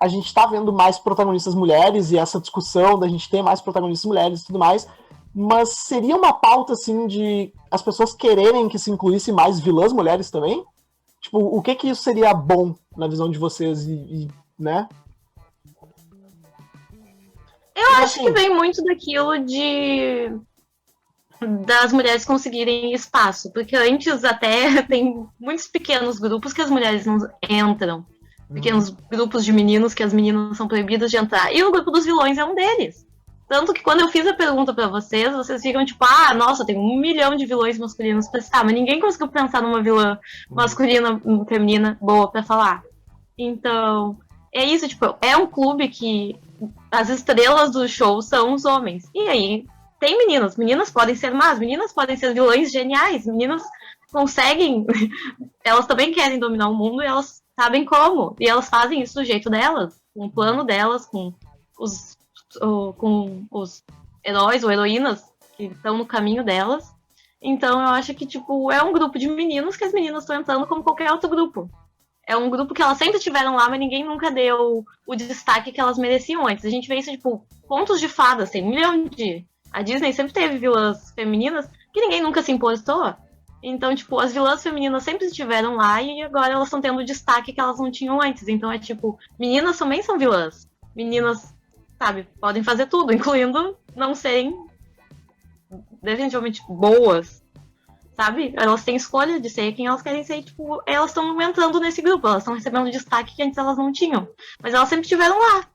a gente tá vendo mais protagonistas mulheres e essa discussão da gente ter mais protagonistas mulheres e tudo mais, mas seria uma pauta, assim, de as pessoas quererem que se incluísse mais vilãs mulheres também? Tipo, o que isso seria bom na visão de vocês né? Eu acho que vem muito daquilo das mulheres conseguirem espaço, porque antes até tem muitos pequenos grupos que as mulheres não entram. Pequenos grupos de meninos que as meninas são proibidas de entrar. E o grupo dos vilões é um deles. Tanto que quando eu fiz a pergunta pra vocês ficam tipo, nossa, tem 1 milhão de vilões masculinos pra citar, mas ninguém conseguiu pensar numa vilã masculina, feminina, boa pra falar. Então, é isso, tipo, é um clube que as estrelas do show são os homens. E aí, tem meninas podem ser más, meninas podem ser vilões geniais, meninas conseguem, elas também querem dominar o mundo e elas sabem como, e elas fazem isso do jeito delas, com o plano delas, com os heróis ou heroínas que estão no caminho delas. Então eu acho que, tipo, é um grupo de meninos que as meninas estão entrando como qualquer outro grupo. é um grupo que elas sempre tiveram lá, mas ninguém nunca deu o destaque que elas mereciam antes. A gente vê isso, tipo, contos de fadas, tem 1 milhão de... A Disney sempre teve vilãs femininas que ninguém nunca se importou. Então, tipo, as vilãs femininas sempre estiveram lá e agora elas estão tendo o destaque que elas não tinham antes. Então é tipo, meninas também são vilãs. Meninas, sabe, podem fazer tudo, incluindo não serem definitivamente boas. Sabe? Elas têm escolha de ser quem elas querem ser, tipo, elas estão entrando nesse grupo, elas estão recebendo destaque que antes elas não tinham. Mas elas sempre estiveram lá.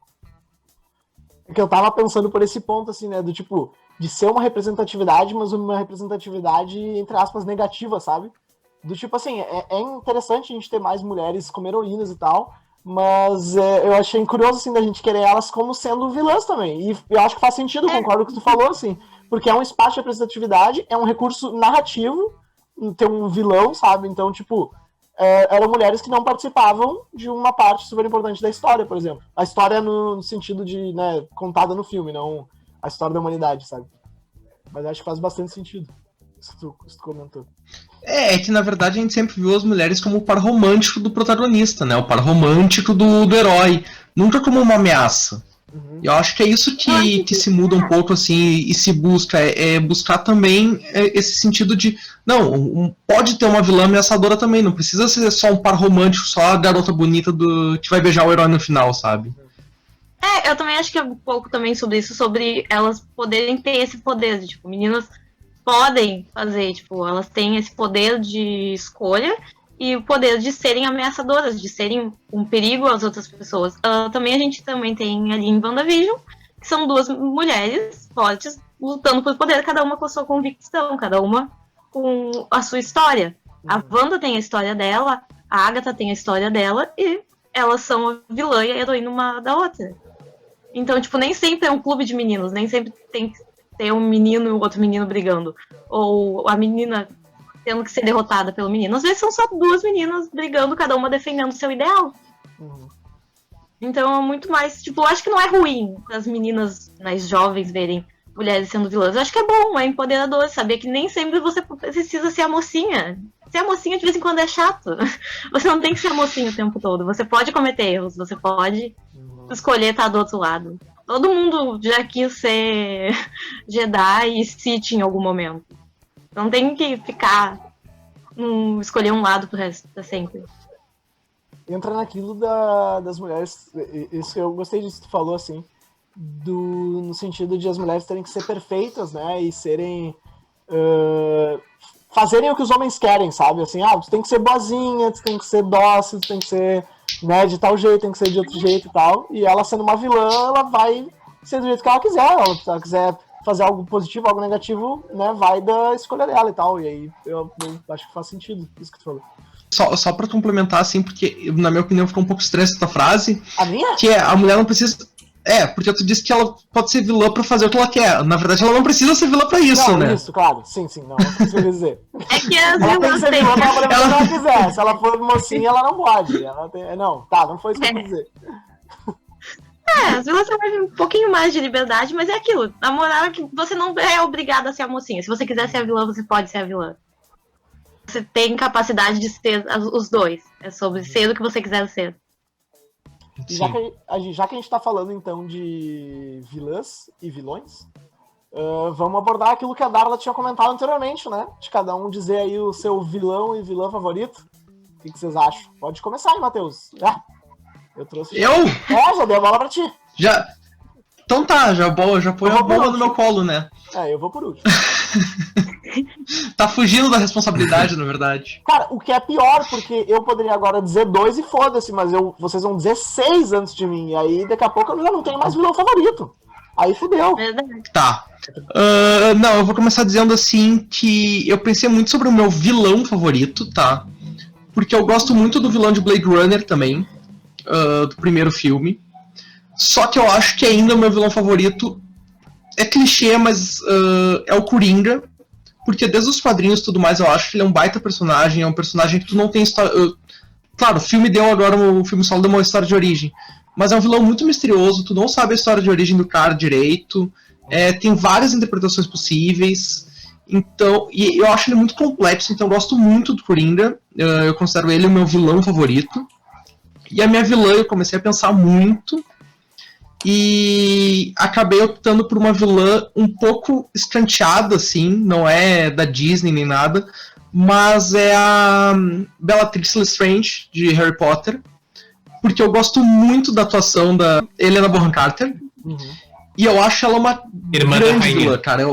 É que eu tava pensando por esse ponto, assim, né, do tipo, de ser uma representatividade, mas uma representatividade, entre aspas, negativa, sabe? Do tipo, assim, é interessante a gente ter mais mulheres como heroínas e tal, mas eu achei curioso, assim, da gente querer elas como sendo vilãs também. E eu acho que faz sentido, concordo com o que tu falou, assim, porque é um espaço de representatividade, é um recurso narrativo, ter um vilão, sabe? Então, tipo, eram mulheres que não participavam de uma parte super importante da história, por exemplo. A história no sentido de, né, contada no filme, não a história da humanidade, sabe? Mas acho que faz bastante sentido isso que tu comentou. É que na verdade a gente sempre viu as mulheres como o par romântico do protagonista, né? O par romântico do herói, nunca como uma ameaça. Eu acho que é isso que se muda um pouco, assim, e se busca, buscar também esse sentido de, não, pode ter uma vilã ameaçadora também, não precisa ser só um par romântico, só a garota bonita que vai beijar o herói no final, sabe? Eu também acho que é um pouco também sobre isso, sobre elas poderem ter esse poder, de, tipo, meninas podem fazer, tipo, elas têm esse poder de escolha e o poder de serem ameaçadoras, de serem um perigo às outras pessoas. Também a gente também tem ali em WandaVision, que são 2 mulheres fortes lutando por poder, cada uma com a sua convicção, cada uma com a sua história. A Wanda tem a história dela, a Agatha tem a história dela, e elas são a vilã e a heroína uma da outra. Então, tipo, nem sempre é um clube de meninos, nem sempre tem que ter um menino e o outro menino brigando. Ou a menina tendo que ser derrotada pelo menino. Às vezes são só 2 meninas brigando, cada uma defendendo seu ideal. Então é muito mais, tipo, eu acho que não é ruim as meninas mais jovens verem mulheres sendo vilãs. Eu acho que é bom, é empoderador saber que nem sempre você precisa ser a mocinha. Ser a mocinha de vez em quando é chato. Você não tem que ser a mocinha o tempo todo. Você pode cometer erros, você pode escolher estar do outro lado. Todo mundo já quis ser Jedi e Sith em algum momento. Não tem que ficar escolher um lado pro resto pra sempre. Entra naquilo das mulheres, isso eu gostei disso que tu falou, assim, no sentido de as mulheres terem que ser perfeitas, né, e serem, fazerem o que os homens querem, sabe, assim, tu tem que ser boazinha, tu tem que ser dócil, tu tem que ser, né, de tal jeito, tem que ser de outro jeito e tal, e ela sendo uma vilã, ela vai ser do jeito que ela quiser, se ela quiser fazer algo positivo, algo negativo, né, vai da escolha dela e tal, e aí eu acho que faz sentido isso que tu falou. Só pra complementar, assim, porque na minha opinião ficou um pouco estranha essa frase. A minha? Que a mulher não precisa... porque tu disse que ela pode ser vilã pra fazer o que ela quer. Na verdade, ela não precisa ser vilã pra isso, não, né? Isso, claro. Sim, não. É isso que eu quis dizer. É que as ela tem que vilãs ser vilã pra fazer o que ela quiser. Se ela for mocinha, ela não pode. Não foi isso que eu quis dizer. As vilãs têm um pouquinho mais de liberdade, mas é aquilo. A moral é que você não é obrigada a ser a mocinha. Se você quiser ser a vilã, você pode ser a vilã. Você tem capacidade de ser os dois. É sobre ser o que você quiser ser. E já que a gente tá falando, então, de vilãs e vilões, vamos abordar aquilo que a Darla tinha comentado anteriormente, né? De cada um dizer aí o seu vilão e vilã favorito. O que vocês acham? Pode começar aí, Matheus. Eu trouxe... Eu? Já dei a bola pra ti. Já... Então tá, já põe a bomba no meu colo, né? Eu vou por último. Tá fugindo da responsabilidade, na verdade. Cara, o que é pior, porque eu poderia agora dizer 2 e foda-se, mas vocês vão dizer 6 antes de mim. E aí, daqui a pouco, eu já não tenho mais vilão favorito. Aí fudeu. Tá. Não, eu vou começar dizendo assim que eu pensei muito sobre o meu vilão favorito, tá? Porque eu gosto muito do vilão de Blade Runner também, do primeiro filme. Só que eu acho que ainda o meu vilão favorito é clichê, mas é o Coringa. Porque desde os quadrinhos e tudo mais, eu acho que ele é um baita personagem, é um personagem que tu não tem história... Claro, o filme o filme solo deu uma história de origem, mas é um vilão muito misterioso, tu não sabe a história de origem do cara direito, tem várias interpretações possíveis, então, e eu acho ele muito complexo, então eu gosto muito do Coringa, eu considero ele o meu vilão favorito. E a minha vilã, eu comecei a pensar muito e acabei optando por uma vilã um pouco escanteada, assim, não é da Disney nem nada, mas é a Bellatrix Lestrange, de Harry Potter, porque eu gosto muito da atuação da Helena Bonham Carter, e eu acho ela uma Irmã da grande rainha. vilã, cara.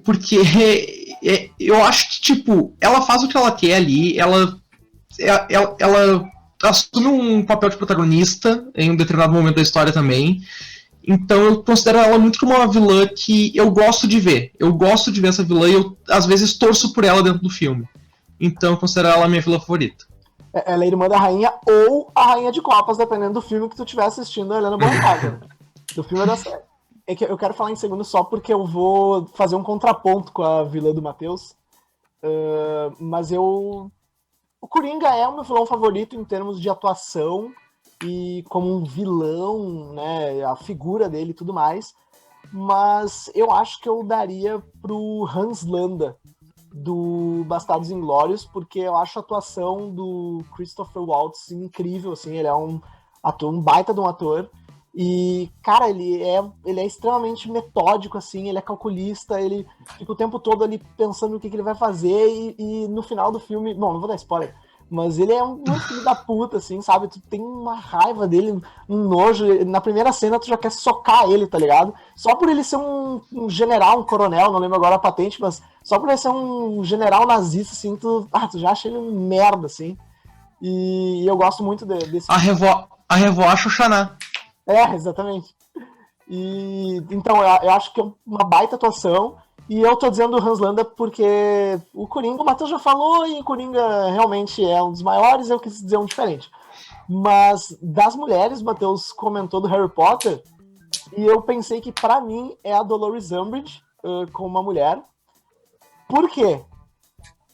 Porque eu acho que, tipo, ela faz o que ela quer ali, ela assume um papel de protagonista em um determinado momento da história também. Então eu considero ela muito como uma vilã que eu gosto de ver. Eu gosto de ver essa vilã e eu, às vezes, torço por ela dentro do filme. Então eu considero ela a minha vilã favorita. Ela é irmã da rainha ou a rainha de copas, dependendo do filme que tu estiver assistindo, a Helena Bonham Carter. Do filme da série. É que eu quero falar em segundo só porque eu vou fazer um contraponto com a vilã do Matheus. Mas o Coringa é o meu vilão favorito em termos de atuação e como um vilão, né, a figura dele e tudo mais. Mas eu acho que eu daria pro Hans Landa, do Bastardos Inglórios, porque eu acho a atuação do Christopher Waltz incrível, assim, ele é um ator, um baita de um ator, e, cara, ele é extremamente metódico, assim, ele é calculista, ele fica o tempo todo ali pensando no que ele vai fazer, e no final do filme, bom, não vou dar spoiler, mas ele é muito filho da puta, assim, sabe? Tu tem uma raiva dele, um nojo. Na primeira cena tu já quer socar ele, tá ligado? Só por ele ser um general, um coronel, não lembro agora a patente, mas só por ele ser um general nazista, assim, tu já acha ele um merda, assim. E eu gosto muito desse... A Revo acha o Xaná. Exatamente. E então, eu acho que é uma baita atuação. E eu tô dizendo Hans Landa porque o Coringa, o Matheus já falou, e o Coringa realmente é um dos maiores, eu quis dizer um diferente. Mas das mulheres, o Matheus comentou do Harry Potter, e eu pensei que pra mim é a Dolores Umbridge como uma mulher. Por quê?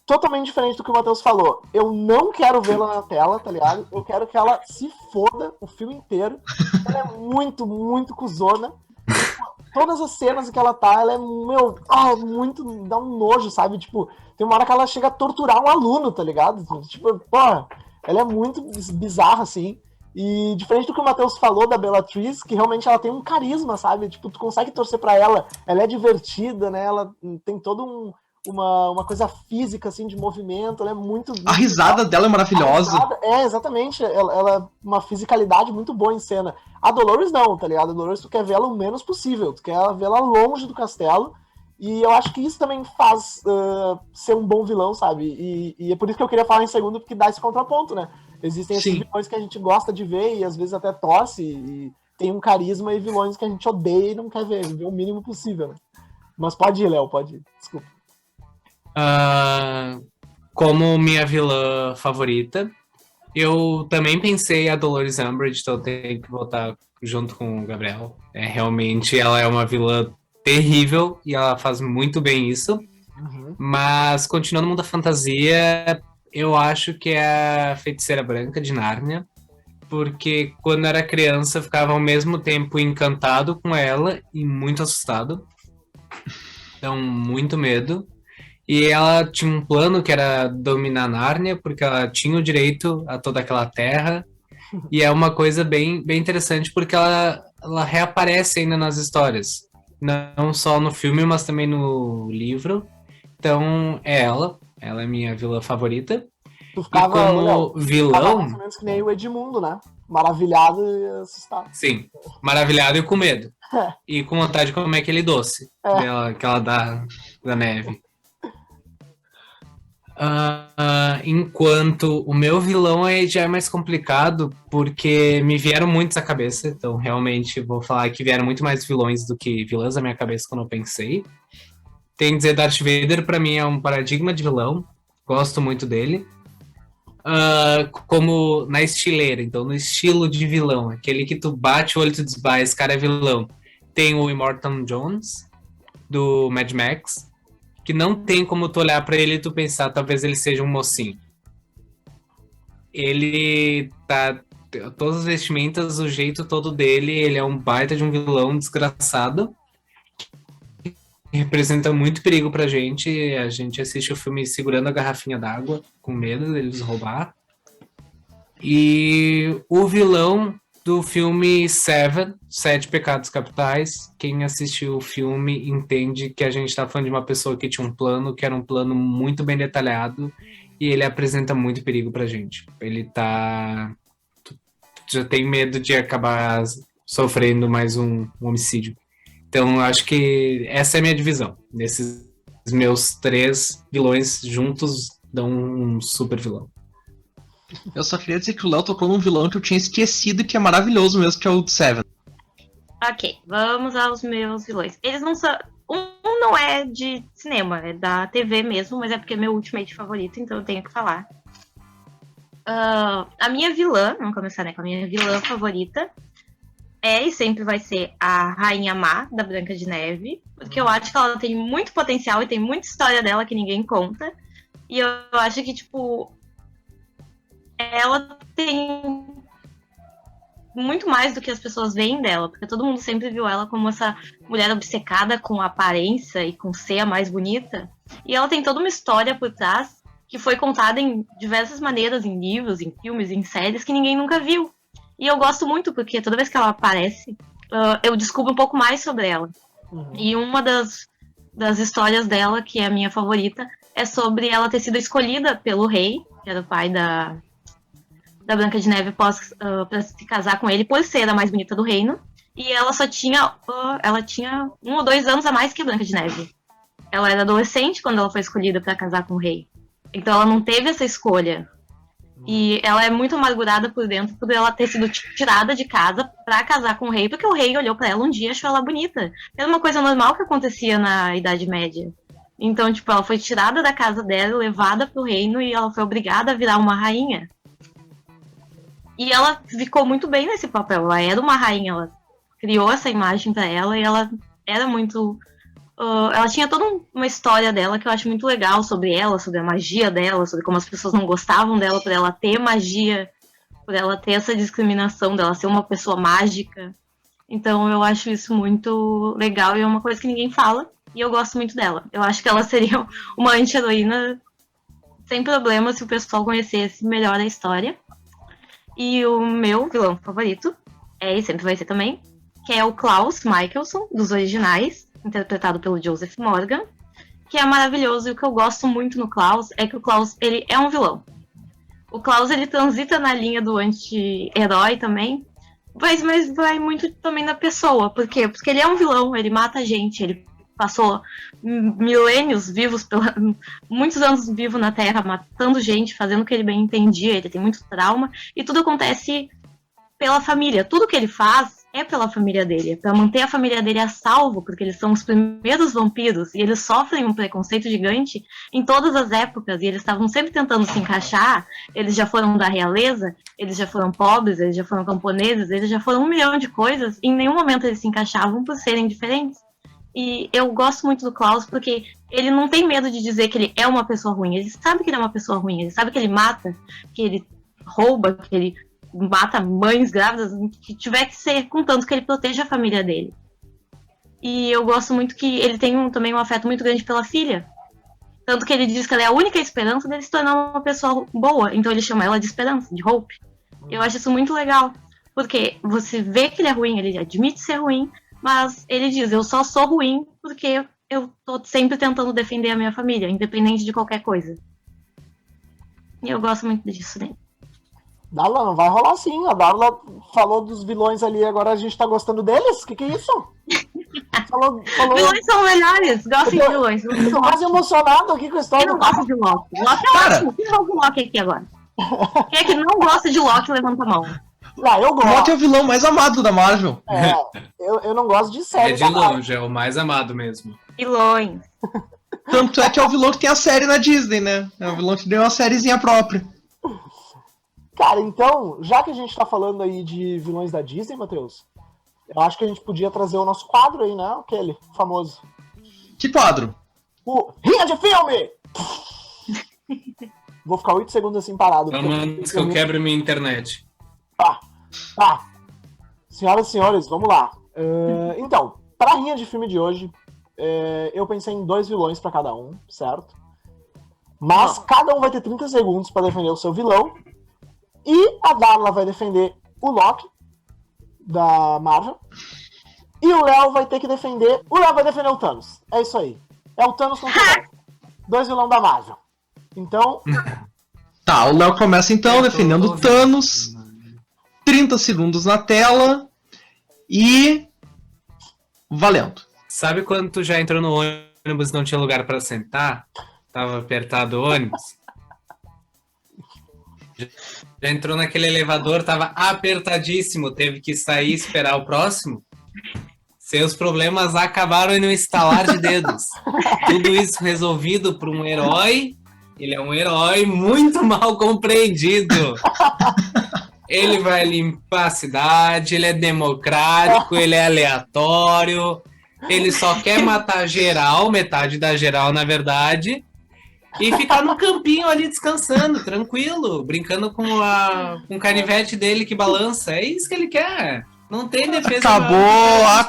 Totalmente diferente do que o Matheus falou. Eu não quero vê-la na tela, tá ligado? Eu quero que ela se foda o filme inteiro. Ela é muito, muito cuzona. Todas as cenas que ela tá, ela é, muito... dá um nojo, sabe? Tipo, tem uma hora que ela chega a torturar um aluno, tá ligado? Tipo, porra, ela é muito bizarra, assim. E diferente do que o Matheus falou da Bellatrix, que realmente ela tem um carisma, sabe? Tipo, tu consegue torcer pra ela. Ela é divertida, né? Ela tem todo uma coisa física, assim, de movimento. Ela é muito... A risada dela é maravilhosa. Exatamente. Ela é uma fisicalidade muito boa em cena. A Dolores não, tá ligado? A Dolores tu quer vê-la o menos possível. Tu quer vê-la longe do castelo. E eu acho que isso também faz ser um bom vilão, sabe? E é por isso que eu queria falar em segundo, porque dá esse contraponto, né? Existem esses vilões que a gente gosta de ver e às vezes até torce e tem um carisma, e vilões que a gente odeia e não quer ver o mínimo possível, né? Mas pode ir, Léo, pode ir. Desculpa. Como minha vilã favorita, eu também pensei a Dolores Umbridge, então eu tenho que votar junto com o Gabriel. Realmente ela é uma vilã terrível e ela faz muito bem isso. Mas continuando no mundo da fantasia, eu acho que é a Feiticeira Branca de Nárnia, porque quando eu era criança eu ficava ao mesmo tempo encantado com ela e muito assustado. Então, muito medo. E ela tinha um plano que era dominar Nárnia, porque ela tinha o direito a toda aquela terra. E é uma coisa bem, bem interessante, porque ela reaparece ainda nas histórias. Não só no filme, mas também no livro. Então, ela é minha vilã favorita. Tu ficava, e como vilão... mais ou menos que nem o Edmundo, né? Maravilhado e assustado. Sim, maravilhado e com medo. E com vontade de comer aquele doce que ela dá da neve. Enquanto o meu vilão já é mais complicado, porque me vieram muitos à cabeça, então realmente vou falar que vieram muito mais vilões do que vilãs à minha cabeça quando eu pensei. Tem que dizer, Darth Vader pra mim é um paradigma de vilão, gosto muito dele. Como na estileira, então no estilo de vilão, aquele que tu bate o olho e tu diz, esse cara é vilão. Tem o Immortan Jones, do Mad Max, que não tem como tu olhar pra ele e tu pensar, talvez ele seja um mocinho. Ele tá... Todas as vestimentas, o jeito todo dele, ele é um baita de um vilão desgraçado. Representa muito perigo pra gente. A gente assiste o filme segurando a garrafinha d'água, com medo deles roubar. E o vilão do filme Seven, Sete Pecados Capitais, quem assistiu o filme entende que a gente está falando de uma pessoa que tinha um plano, que era um plano muito bem detalhado, e ele apresenta muito perigo pra gente. Ele tá... já tem medo de acabar sofrendo mais um homicídio. Então, acho que essa é a minha divisão. Nesses meus 3 vilões juntos dão um super vilão. Eu só queria dizer que o Léo tocou num vilão que eu tinha esquecido e que é maravilhoso mesmo, que é o Seven. Ok, vamos aos meus vilões. Eles não são. Um não é de cinema, é da TV mesmo, mas é porque é meu Ultimate favorito, então eu tenho que falar. A minha vilã, vamos começar né, com a minha vilã favorita, é e sempre vai ser a Rainha Má, da Branca de Neve, porque eu acho que ela tem muito potencial e tem muita história dela que ninguém conta. E eu acho que, tipo, ela tem muito mais do que as pessoas veem dela, porque todo mundo sempre viu ela como essa mulher obcecada com a aparência e com ser a mais bonita. E ela tem toda uma história por trás que foi contada em diversas maneiras, em livros, em filmes, em séries, que ninguém nunca viu. E eu gosto muito, porque toda vez que ela aparece, eu descubro um pouco mais sobre ela. E uma das histórias dela, que é a minha favorita, é sobre ela ter sido escolhida pelo rei, que era o pai da Branca de Neve, para se casar com ele, por ser a mais bonita do reino. E ela só tinha, ela tinha 1 ou 2 anos a mais que a Branca de Neve. Ela era adolescente quando ela foi escolhida para casar com o rei. Então ela não teve essa escolha. E ela é muito amargurada por dentro por ela ter sido tirada de casa pra casar com o rei, porque o rei olhou pra ela um dia e achou ela bonita. Era uma coisa normal que acontecia na Idade Média. Então, tipo, ela foi tirada da casa dela, levada pro reino e ela foi obrigada a virar uma rainha. E ela ficou muito bem nesse papel. Ela era uma rainha, ela criou essa imagem pra ela e ela era muito... ela tinha toda uma história dela que eu acho muito legal sobre ela, sobre a magia dela, sobre como as pessoas não gostavam dela por ela ter magia, por ela ter essa discriminação dela ser uma pessoa mágica. Então eu acho isso muito legal e é uma coisa que ninguém fala e eu gosto muito dela. Eu acho que ela seria uma anti-heroína sem problema se o pessoal conhecesse melhor a história. E o meu vilão favorito e sempre vai ser também, que é o Klaus Michelson, dos originais, interpretado pelo Joseph Morgan, que é maravilhoso. E o que eu gosto muito no Klaus é que o Klaus, ele é um vilão. O Klaus, ele transita na linha do anti-herói também, mas vai muito também na pessoa. Por quê? Porque ele é um vilão, ele mata gente, ele passou milênios vivos, muitos anos vivo na Terra, matando gente, fazendo o que ele bem entendia, ele tem muito trauma, e tudo acontece pela família. Tudo que ele faz é pela família dele, é pra manter a família dele a salvo, porque eles são os primeiros vampiros, e eles sofrem um preconceito gigante em todas as épocas, e eles estavam sempre tentando se encaixar. Eles já foram da realeza, eles já foram pobres, eles já foram camponeses, eles já foram 1 milhão de coisas, e em nenhum momento eles se encaixavam por serem diferentes. E eu gosto muito do Klaus porque ele não tem medo de dizer que ele é uma pessoa ruim, ele sabe que ele é uma pessoa ruim, ele sabe que ele mata, que ele rouba, que ele mata mães grávidas, que tiver que ser, contanto que ele proteja a família dele. E eu gosto muito que ele tem também um afeto muito grande pela filha. Tanto que ele diz que ela é a única esperança dele se tornar uma pessoa boa. Então ele chama ela de esperança, de hope. Eu acho isso muito legal. Porque você vê que ele é ruim, ele admite ser ruim, mas ele diz, eu só sou ruim porque eu tô sempre tentando defender a minha família, independente de qualquer coisa. E eu gosto muito disso dele. Darla, não vai rolar sim. A Darla falou dos vilões ali, agora a gente tá gostando deles? O que é isso? falou... Vilões são melhores, gosto de vilões. Eu tô quase emocionado aqui com a história. Quem não gosta de Loki? Loki é ótimo. Quem gosta de Loki aqui agora? Quem é que não gosta de Loki, levanta a mão. Não, eu gosto. O Loki é o vilão mais amado da Marvel. Eu não gosto de série. É de longe, é o mais amado mesmo. Vilões. Tanto é que é o vilão que tem a série na Disney, né? É o vilão que deu uma sériezinha própria. Cara, então, já que a gente tá falando aí de vilões da Disney, Matheus, eu acho que a gente podia trazer o nosso quadro aí, né? Aquele famoso. Que quadro? O Rinha de Filme! Vou ficar 8 segundos assim parado. Vamos antes que eu quebre minha internet. Tá. Senhoras e senhores, vamos lá. Então, pra Rinha de Filme de hoje, eu pensei em 2 vilões pra cada um, certo? Mas cada um vai ter 30 segundos pra defender o seu vilão. E a Darla vai defender o Loki, da Marvel. E o Léo vai ter que defender... O Léo vai defender o Thanos. É isso aí. É o Thanos contra o Léo. 2 vilões da Marvel. Então... Tá, o Léo começa então defendendo o Thanos. 30 segundos na tela. E... valendo. Sabe quando tu já entrou no ônibus e não tinha lugar pra sentar? Tava apertado o ônibus? Já entrou naquele elevador, tava apertadíssimo, teve que sair e esperar o próximo? Seus problemas acabaram no estalar de dedos. Tudo isso resolvido por um herói. Ele é um herói muito mal compreendido. Ele vai limpar a cidade, ele é democrático, ele é aleatório, ele só quer matar geral, metade da geral, na verdade, e ficar no campinho ali descansando, tranquilo, brincando com o canivete dele que balança. É isso que ele quer. Não tem defesa. Acabou.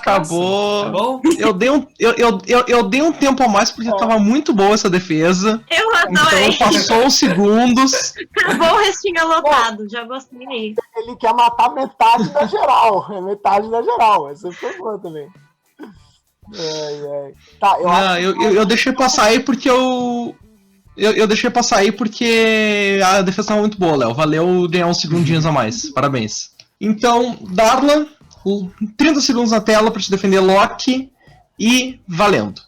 Tá bom? Eu dei um tempo a mais porque tava muito boa essa defesa. Eu adorei. Então passou os segundos. Acabou o restinho lotado, já gostei. Ele quer matar metade da geral. É metade da geral. Esse foi bom também. Tá, eu deixei passar aí porque eu deixei passar aí porque a defesa tava muito boa, Léo. Valeu ganhar uns segundinhos a mais. Parabéns. Então, Darla, 30 segundos na tela pra te defender Loki e valendo.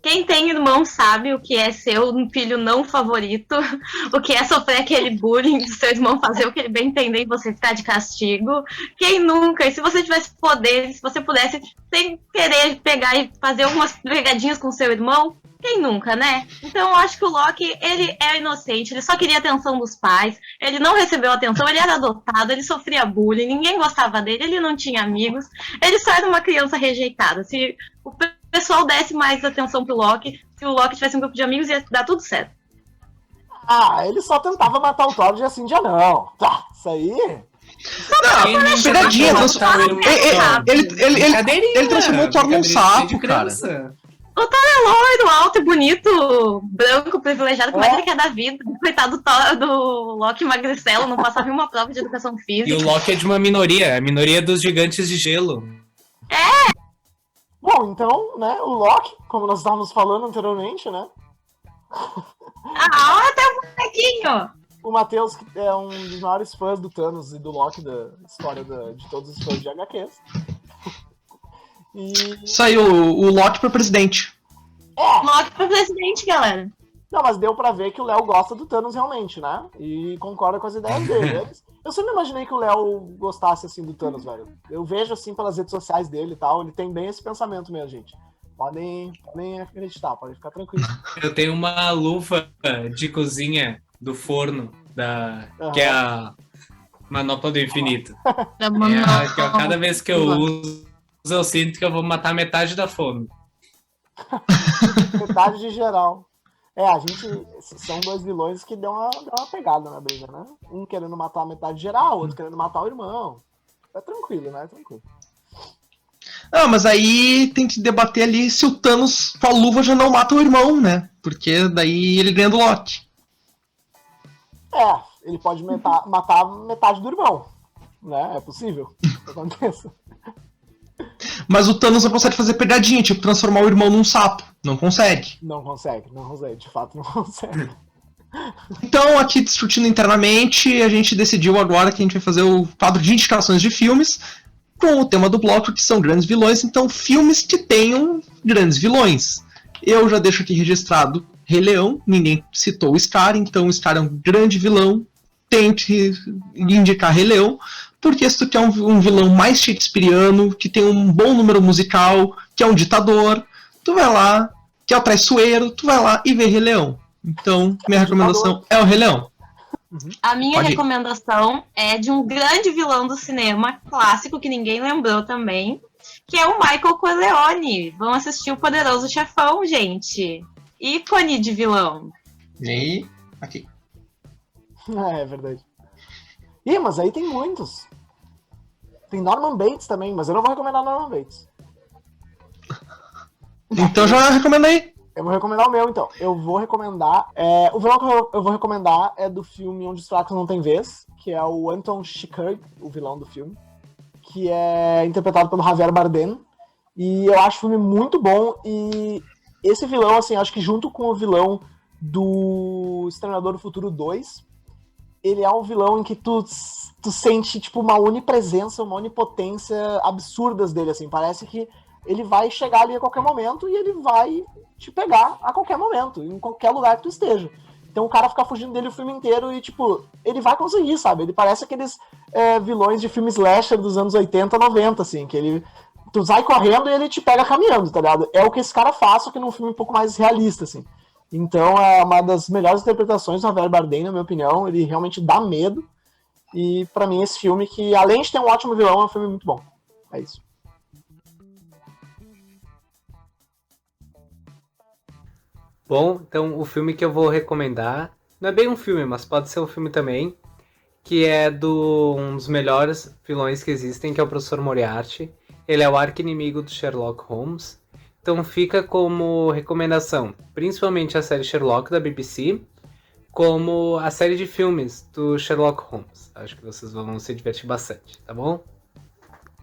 Quem tem irmão sabe o que é ser um filho não favorito, o que é sofrer aquele bullying do seu irmão fazer o que ele bem entender e você ficar de castigo. Quem nunca? E se você tivesse poder, se você pudesse, sem querer pegar e fazer algumas pegadinhas com seu irmão, quem nunca, né? Então eu acho que o Loki, ele é inocente, ele só queria a atenção dos pais, ele não recebeu atenção, ele era adotado, ele sofria bullying, ninguém gostava dele, ele não tinha amigos, ele só era uma criança rejeitada. Se o pessoal desse mais atenção pro Loki, se o Loki tivesse um grupo de amigos, ia dar tudo certo. Ele só tentava matar o Thor de assim dia não. Tá, isso aí... Pegadinha, ele transformou o Thor num sapo, cara. O Thor é loiro, alto e bonito, branco, privilegiado, como é que ele quer dar vida? Coitado do Loki magricelo, não passava em uma prova de educação física. E o Loki é de uma minoria, a minoria dos gigantes de gelo. Bom, então, né, o Loki, como nós estávamos falando anteriormente, né? Até o bonequinho! O Matheus, que é um dos maiores fãs do Thanos e do Loki da história de todos os fãs de HQs. Saiu o Loki pra presidente. Loki pra presidente, galera. Não, mas deu pra ver que o Léo gosta do Thanos realmente, né? E concorda com as ideias dele. Eu sempre imaginei que o Léo gostasse, assim, do Thanos, velho. Eu vejo, assim, pelas redes sociais dele e tal, ele tem bem esse pensamento mesmo, gente. Podem acreditar, podem ficar tranquilos. Eu tenho uma luva de cozinha do forno, que é a Manopla do Infinito. Que cada vez que eu uso, eu sinto que eu vou matar metade da fome. Metade de geral. A gente... São dois vilões que deu uma pegada na briga, né? Um querendo matar a metade geral, outro querendo matar o irmão. É tranquilo, né? É tranquilo. Mas aí tem que debater ali se o Thanos com a luva já não mata o irmão, né? Porque daí ele ganha do Loki. Ele pode matar metade do irmão. Né? É possível que aconteça. Mas o Thanos não consegue fazer pegadinha, tipo transformar o irmão num sapo. Não consegue. Não consegue. De fato não consegue. Então, aqui discutindo internamente, a gente decidiu agora que a gente vai fazer o quadro de indicações de filmes com o tema do bloco, que são grandes vilões. Então, filmes que tenham grandes vilões. Eu já deixo aqui registrado Rei Leão, ninguém citou o Scar, então o Scar é um grande vilão. Tente indicar Rei Leão, porque se tu quer um vilão mais shakespeariano, que tem um bom número musical, que é um ditador, tu vai lá, que é o traiçoeiro, tu vai lá e vê Rei Leão. Então, minha recomendação é o Rei Leão. A minha recomendação é de um grande vilão do cinema, clássico, que ninguém lembrou também, que é o Michael Corleone. Vão assistir o Poderoso Chefão, gente. Ícone de vilão. E aqui. É verdade. Mas aí tem muitos. Tem Norman Bates também, mas eu não vou recomendar Norman Bates. Então já recomendo aí. Eu vou recomendar o meu, então. Eu vou recomendar... o vilão que eu vou recomendar é do filme Onde os Fracos Não Têm Vez, que é o Anton Chigurh, o vilão do filme, que é interpretado pelo Javier Bardem. E eu acho o filme muito bom. E esse vilão, assim, acho que junto com o vilão do Exterminador do Futuro 2, ele é um vilão em que tu sente, tipo, uma onipresença, uma onipotência absurdas dele, assim. Parece que ele vai chegar ali a qualquer momento e ele vai te pegar a qualquer momento, em qualquer lugar que tu esteja. Então o cara fica fugindo dele o filme inteiro e, tipo, ele vai conseguir, sabe? Ele parece aqueles vilões de filme slasher dos anos 80, 90, assim, que tu sai correndo e ele te pega caminhando, tá ligado? É o que esse cara faz, só que num filme um pouco mais realista, assim. Então é uma das melhores interpretações do Javier Bardem, na minha opinião. Ele realmente dá medo. E pra mim esse filme, que além de ter um ótimo vilão, é um filme muito bom. É isso. Bom, então o filme que eu vou recomendar, não é bem um filme, mas pode ser um filme também, que é um dos melhores vilões que existem, que é o Professor Moriarty. Ele é o arqui-inimigo do Sherlock Holmes. Então fica como recomendação, principalmente a série Sherlock da BBC, como a série de filmes do Sherlock Holmes. Acho que vocês vão se divertir bastante, tá bom?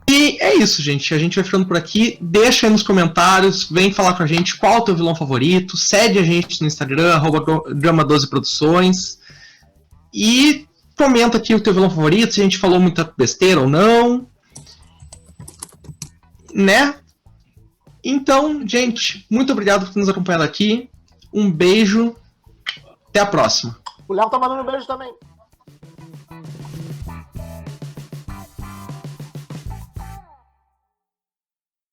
E é isso, gente. A gente vai ficando por aqui. Deixa aí nos comentários, vem falar com a gente qual é o teu vilão favorito. Segue a gente no Instagram, @drama12produções. E comenta aqui o teu vilão favorito, se a gente falou muita besteira ou não. Né? Então, gente, muito obrigado por ter nos acompanhado aqui. Um beijo. Até a próxima. O Léo tá mandando um beijo também.